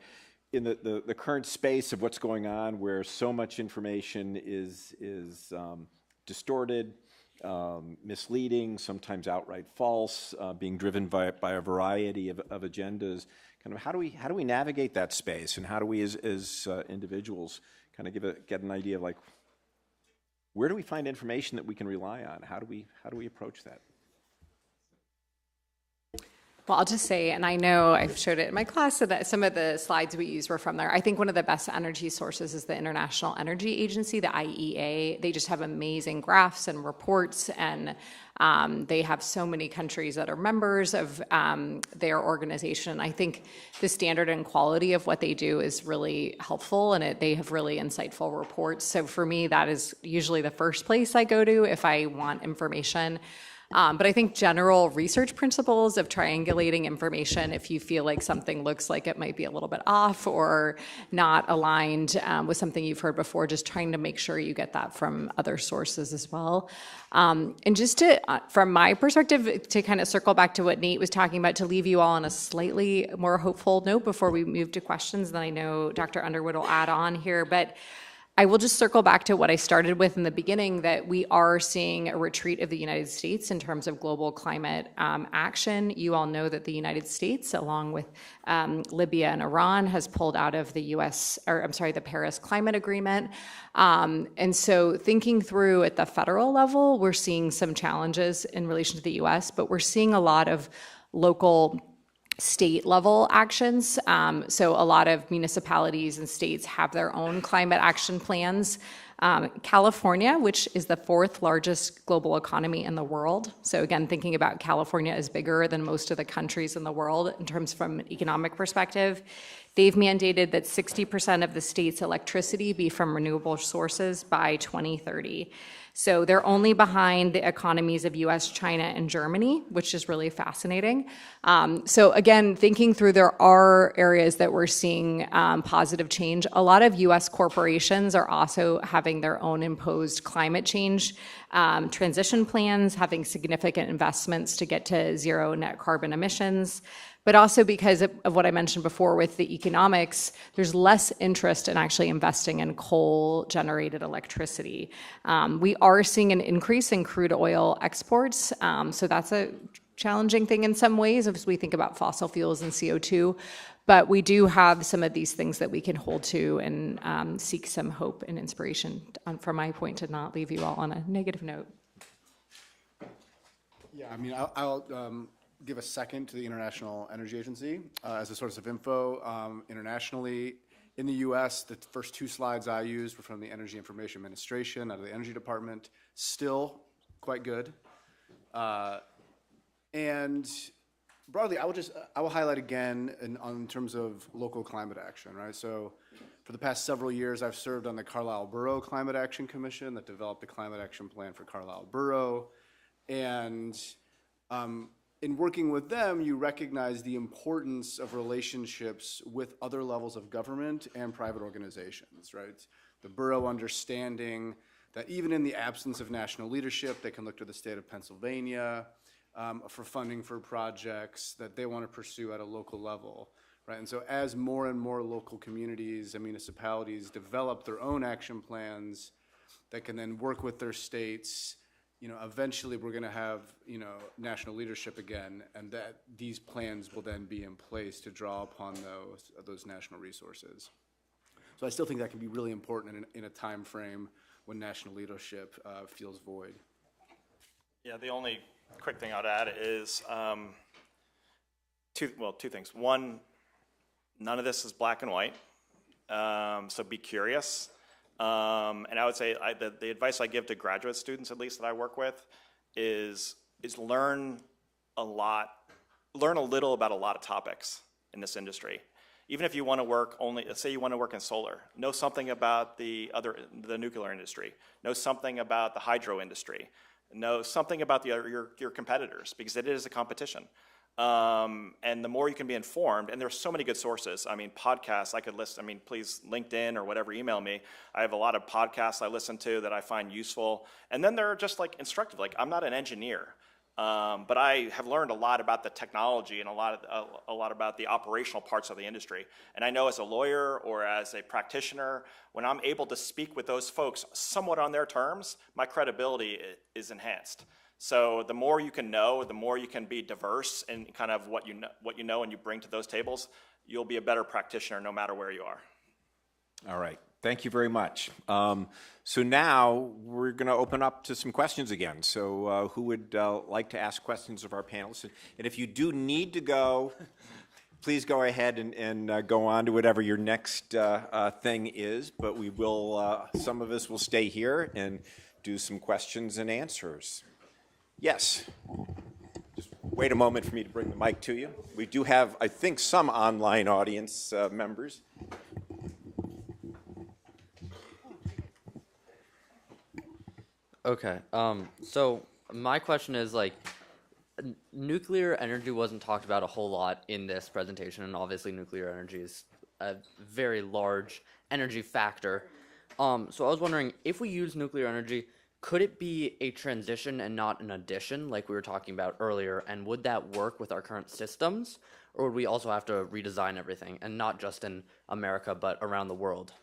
in the current space of what's going on where so much information is distorted, misleading, sometimes outright false, being driven by a variety of agendas. Kind of how do we navigate that space, and how do we as individuals kind of get an idea of where do we find information that we can rely on? How do we approach that?
Well, I'll just say, and I know I've showed it in my class, so that some of the slides we used were from there. I think one of the best energy sources is the International Energy Agency, the IEA. They just have amazing graphs and reports, and they have so many countries that are members of their organization. I think the standard and quality of what they do is really helpful, and they have really insightful reports. So for me, that is usually the first place I go to if I want information. But I think general research principles of triangulating information, if you feel like something looks like it might be a little bit off or not aligned with something you've heard before, just trying to make sure you get that from other sources as well. And just to, from my perspective, to kind of circle back to what Nate was talking about, to leave you all on a slightly more hopeful note before we move to questions, then I know Dr. Underwood will add on here, but I will just circle back to what I started with in the beginning, that we are seeing a retreat of the United States in terms of global climate action. You all know that the United States, along with Libya and Iran, has pulled out of the the Paris Climate Agreement. And so thinking through at the federal level, we're seeing some challenges in relation to the US, but we're seeing a lot of local state level actions. So a lot of municipalities and states have their own climate action plans. California, which is the 4th largest global economy in the world. So again, thinking about California as bigger than most of the countries in the world in terms from an economic perspective. They've mandated that 60% of the state's electricity be from renewable sources by 2030. So they're only behind the economies of US, China, and Germany, which is really fascinating. So again, thinking through, there are areas that we're seeing positive change. A lot of US corporations are also having their own imposed climate change transition plans, having significant investments to get to zero net carbon emissions. But also because of what I mentioned before with the economics, there's less interest in actually investing in coal-generated electricity. We are seeing an increase in crude oil exports, so that's a challenging thing in some ways as we think about fossil fuels and CO2. But we do have some of these things that we can hold to and seek some hope and inspiration from my point to not leave you all on a negative note.
Yeah, I mean, I'll give a second to the International Energy Agency as a source of info. Internationally, in the US, the first 2 slides I used were from the Energy Information Administration out of the Energy Department. Still quite good. And broadly, I will highlight again in terms of local climate action, right? So for the past several years, I've served on the Carlisle Borough Climate Action Commission that developed the climate action plan for Carlisle Borough. And in working with them, you recognize the importance of relationships with other levels of government and private organizations, right? The borough understanding that even in the absence of national leadership, they can look to the state of Pennsylvania for funding for projects that they want to pursue at a local level, right? And so as more and more local communities and municipalities develop their own action plans that can then work with their states, eventually we're going to have, national leadership again, and that these plans will then be in place to draw upon those national resources. So I still think that can be really important in a time frame when national leadership feels void.
Yeah, the only quick thing I'd add is two things. One, none of this is black and white, so be curious. And I would say the advice I give to graduate students, at least that I work with, is learn a little about a lot of topics in this industry. Even if you want to work let's say you want to work in solar, know something about the nuclear industry, know something about the hydro industry, know something about your competitors, because it is a competition. And the more you can be informed, and there's so many good sources. I mean, podcasts I could list. I mean, please, LinkedIn or whatever, email me. I have a lot of podcasts I listen to that I find useful. And then they're just like instructive. Like, I'm not an engineer, but I have learned a lot about the technology and a lot about the operational parts of the industry. And I know as a lawyer or as a practitioner, when I'm able to speak with those folks somewhat on their terms, my credibility is enhanced. So the more you can know, the more you can be diverse in kind of what you know and you bring to those tables, you'll be a better practitioner no matter where you are.
All right. Thank you very much. So now we're going to open up to some questions again. So who would like to ask questions of our panelists? And if you do need to go, please go ahead and go on to whatever your next thing is. But we will, some of us will stay here and do some questions and answers. Yes. Just wait a moment for me to bring the mic to you. We do have, I think, some online audience members.
Okay. So my question is, like, nuclear energy wasn't talked about a whole lot in this presentation, and obviously nuclear energy is a very large energy factor. So I was wondering, if we use nuclear energy, could it be a transition and not an addition, like we were talking about earlier? And would that work with our current systems, or would we also have to redesign everything, and not just in America, but around the world?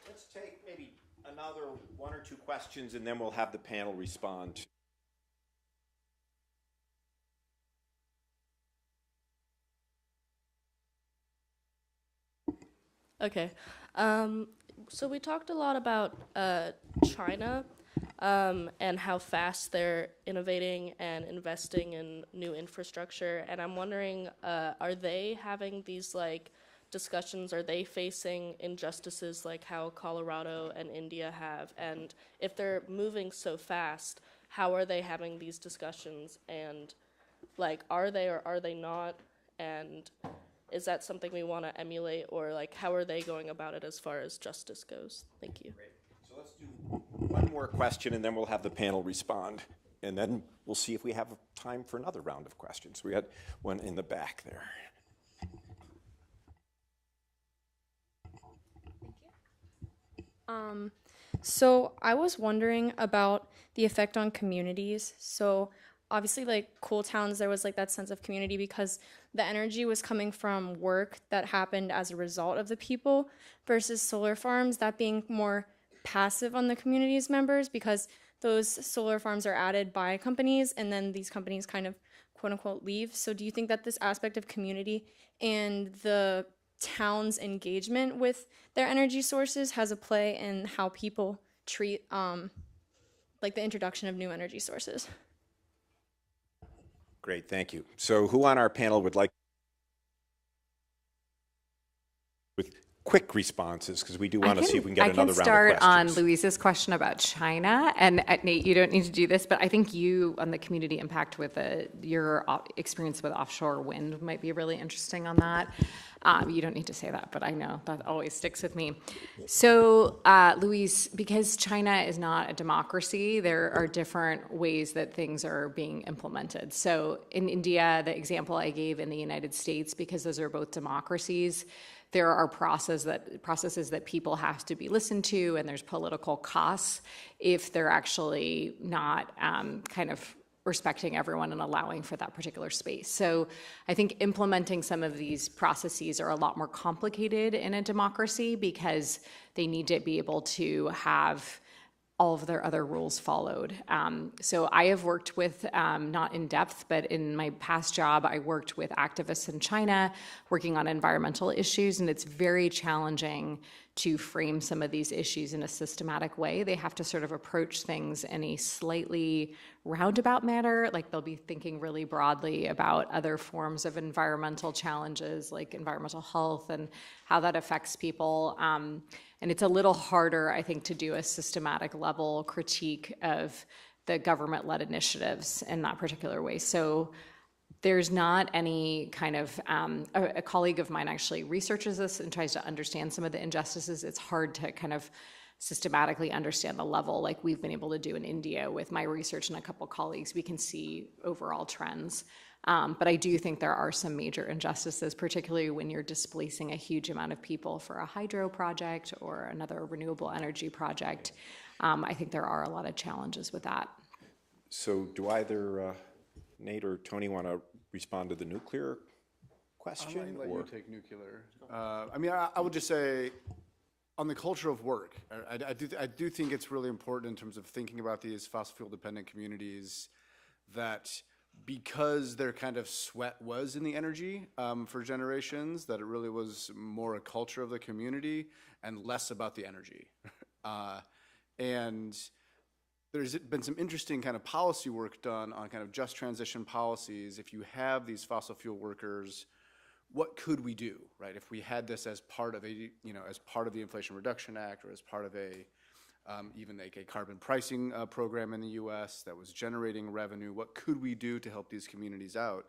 Let's take maybe another 1 or 2 questions, and then we'll have the panel respond.
Okay. So we talked a lot about China and how fast they're innovating and investing in new infrastructure. And I'm wondering, are they having these discussions? Are they facing injustices like how Colorado and India have? And if they're moving so fast, how are they having these discussions? And are they or are they not? And is that something we want to emulate, or how are they going about it as far as justice goes? Thank you.
Great. So let's do one more question, and then we'll have the panel respond. And then we'll see if we have time for another round of questions. We had one in the back there.
So I was wondering about the effect on communities. So obviously, coal towns, there was that sense of community because the energy was coming from work that happened as a result of the people, versus solar farms, that being more passive on the community's members because those solar farms are added by companies, and then these companies kind of quote unquote leave. So do you think that this aspect of community and the town's engagement with their energy sources has a play in how people treat like the introduction of new energy sources?
Great, thank you. So who on our panel would like with quick responses, because we do want to see if we can get another round of questions.
I can start on Louise's question about China, and Nate, you don't need to do this, but I think you, on the community impact with your experience with offshore wind might be really interesting on that. You don't need to say that, but I know that always sticks with me. So, Louise, because China is not a democracy, there are different ways that things are being implemented. So in India, the example I gave in the United States, because those are both democracies, there are processes that people have to be listened to, and there's political costs if they're actually not kind of respecting everyone and allowing for that particular space. So I think implementing some of these processes are a lot more complicated in a democracy because they need to be able to have all of their other rules followed. So I have worked with, not in depth, but in my past job, I worked with activists in China working on environmental issues, and it's very challenging to frame some of these issues in a systematic way. They have to sort of approach things in a slightly roundabout manner, like they'll be thinking really broadly about other forms of environmental challenges, like environmental health and how that affects people. And it's a little harder, I think, to do a systematic level critique of the government-led initiatives in that particular way. So there's not any kind of, a colleague of mine actually researches this and tries to understand some of the injustices. It's hard to kind of systematically understand the level like we've been able to do in India with my research and a couple colleagues. We can see overall trends. But I do think there are some major injustices, particularly when you're displacing a huge amount of people for a hydro project or another renewable energy project. I think there are a lot of challenges with that.
So do either Nate or Tony want to respond to the nuclear question?
I'm going to let you take nuclear. I mean, I would just say on the culture of work, I do think it's really important in terms of thinking about these fossil fuel dependent communities that because their kind of sweat was in the energy for generations, that it really was more a culture of the community and less about the energy. And there's been some interesting kind of policy work done on kind of just transition policies. If you have these fossil fuel workers, what could we do, right? If we had this as part of a, as part of the Inflation Reduction Act or as part of a even like a carbon pricing program in the US that was generating revenue, what could we do to help these communities out?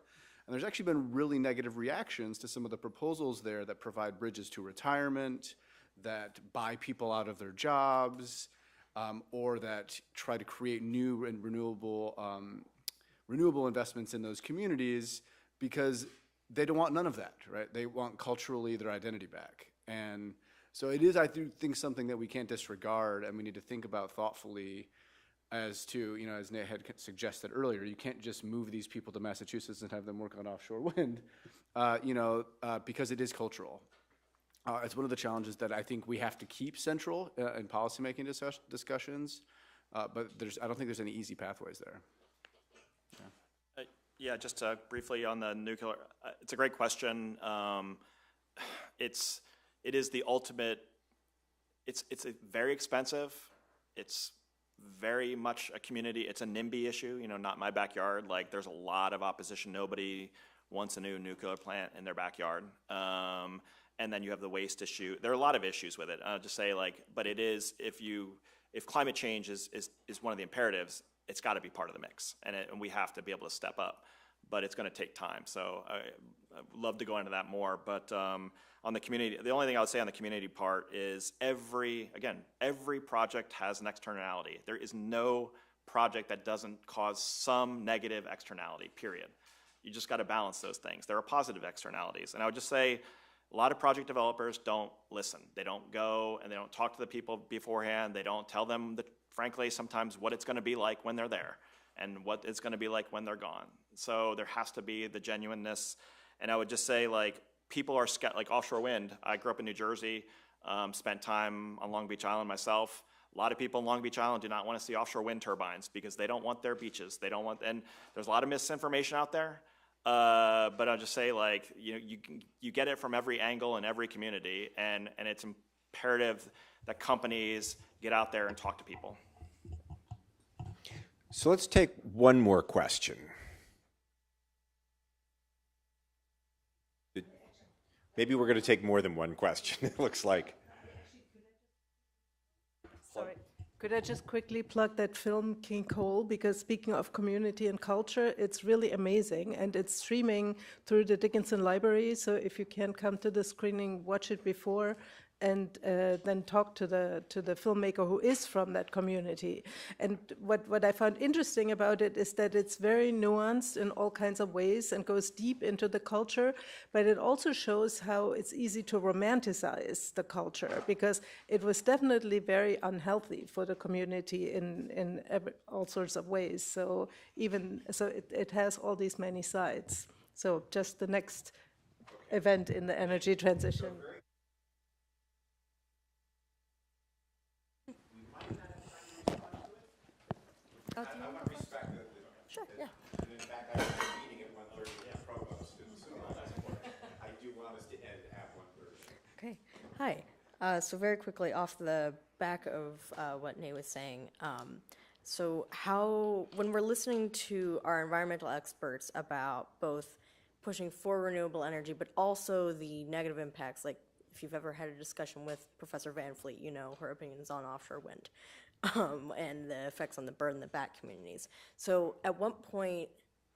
And there's actually been really negative reactions to some of the proposals there that provide bridges to retirement, that buy people out of their jobs, or that try to create new and renewable investments in those communities because they don't want none of that, right? They want culturally their identity back. And so it is, I do think, something that we can't disregard and we need to think about thoughtfully as to, as Nate had suggested earlier, you can't just move these people to Massachusetts and have them work on offshore wind, because it is cultural. It's one of the challenges that I think we have to keep central in policymaking discussions, but I don't think there's any easy pathways there.
Yeah, just briefly on the nuclear, it's a great question. It is the ultimate, it's very expensive. It's very much a community, it's a NIMBY issue, not my backyard. Like there's a lot of opposition. Nobody wants a new nuclear plant in their backyard. And then you have the waste issue. There are a lot of issues with it. I'll just say but it is, if climate change is one of the imperatives, it's got to be part of the mix, and we have to be able to step up, but it's going to take time. So I'd love to go into that more, but on the community, the only thing I would say on the community part is every project has an externality. There is no project that doesn't cause some negative externality, period. You just got to balance those things. There are positive externalities, and I would just say a lot of project developers don't listen. They don't go and they don't talk to the people beforehand. They don't tell them frankly, sometimes what it's going to be like when they're there and what it's going to be like when they're gone. So there has to be the genuineness. And I would just say, people are like offshore wind. I grew up in New Jersey, spent time on Long Beach Island myself. A lot of people in Long Beach Island do not want to see offshore wind turbines because they don't want their beaches. They don't want, and there's a lot of misinformation out there. But I'll just say, like, you get it from every angle in every community, and it's imperative that companies get out there and talk to people.
So let's take one more question. Maybe we're going to take more than one question, it looks like.
Sorry. Could I just quickly plug that film, King Cole, because speaking of community and culture, it's really amazing, and it's streaming through the Dickinson Library, so if you can't come to the screening, watch it before, and then talk to the filmmaker who is from that community. And what I found interesting about it is that it's very nuanced in all kinds of ways and goes deep into the culture, but it also shows how it's easy to romanticize the culture, because it was definitely very unhealthy for the community in all sorts of ways. So it has all these many sides. So just the next event in the energy transition.
Sure, yeah.
And in fact, I have a meeting at 1:30 with the provost, and so I do want us to end at 1:30.
Okay. Hi. So very quickly, off the back of what Nate was saying, so when we're listening to our environmental experts about both pushing for renewable energy, but also the negative impacts, like if you've ever had a discussion with Professor Van Fleet, you know her opinions on offshore wind. And the effects on the bird and the bat communities. So at what point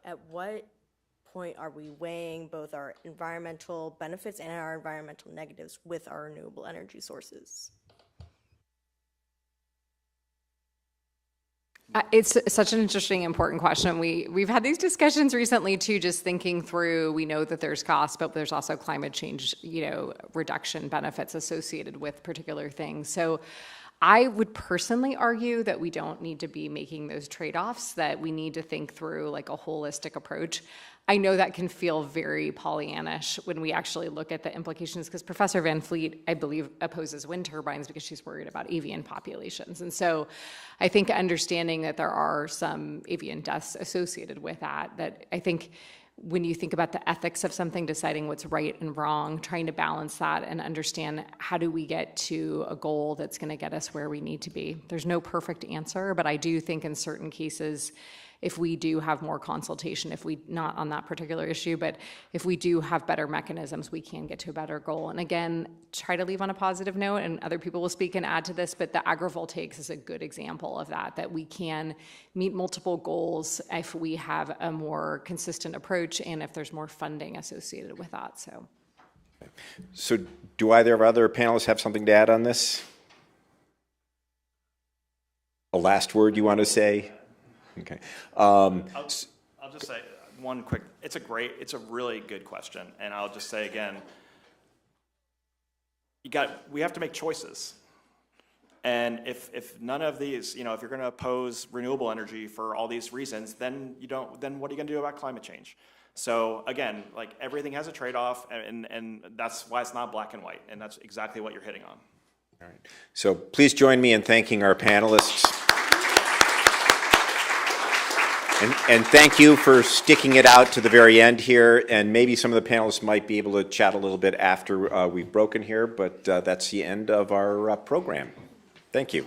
are we weighing both our environmental benefits and our environmental negatives with our renewable energy sources?
It's such an interesting, important question. We've had these discussions recently too, just thinking through, we know that there's costs, but there's also climate change, reduction benefits associated with particular things. So I would personally argue that we don't need to be making those trade-offs, that we need to think through like a holistic approach. I know that can feel very Pollyannish when we actually look at the implications, because Professor Van Fleet, I believe, opposes wind turbines because she's worried about avian populations. And so I think understanding that there are some avian deaths associated with that I think when you think about the ethics of something, deciding what's right and wrong, trying to balance that and understand how do we get to a goal that's going to get us where we need to be. There's no perfect answer, but I do think in certain cases, if we do have more consultation, not on that particular issue, but if we do have better mechanisms, we can get to a better goal. And again, try to leave on a positive note, and other people will speak and add to this, but the agrivoltaics is a good example of that we can meet multiple goals if we have a more consistent approach and if there's more funding associated with that.
So do either of our other panelists have something to add on this? A last word you want to say? Okay.
I'll just say one quick, it's a really good question. And I'll just say again, we have to make choices. And if none of these, if you're going to oppose renewable energy for all these reasons, then what are you going to do about climate change? So again, like everything has a trade-off, and that's why it's not black and white. And that's exactly what you're hitting on.
All right. So please join me in thanking our panelists. And thank you for sticking it out to the very end here. And maybe some of the panelists might be able to chat a little bit after we've broken here, but that's the end of our program. Thank you.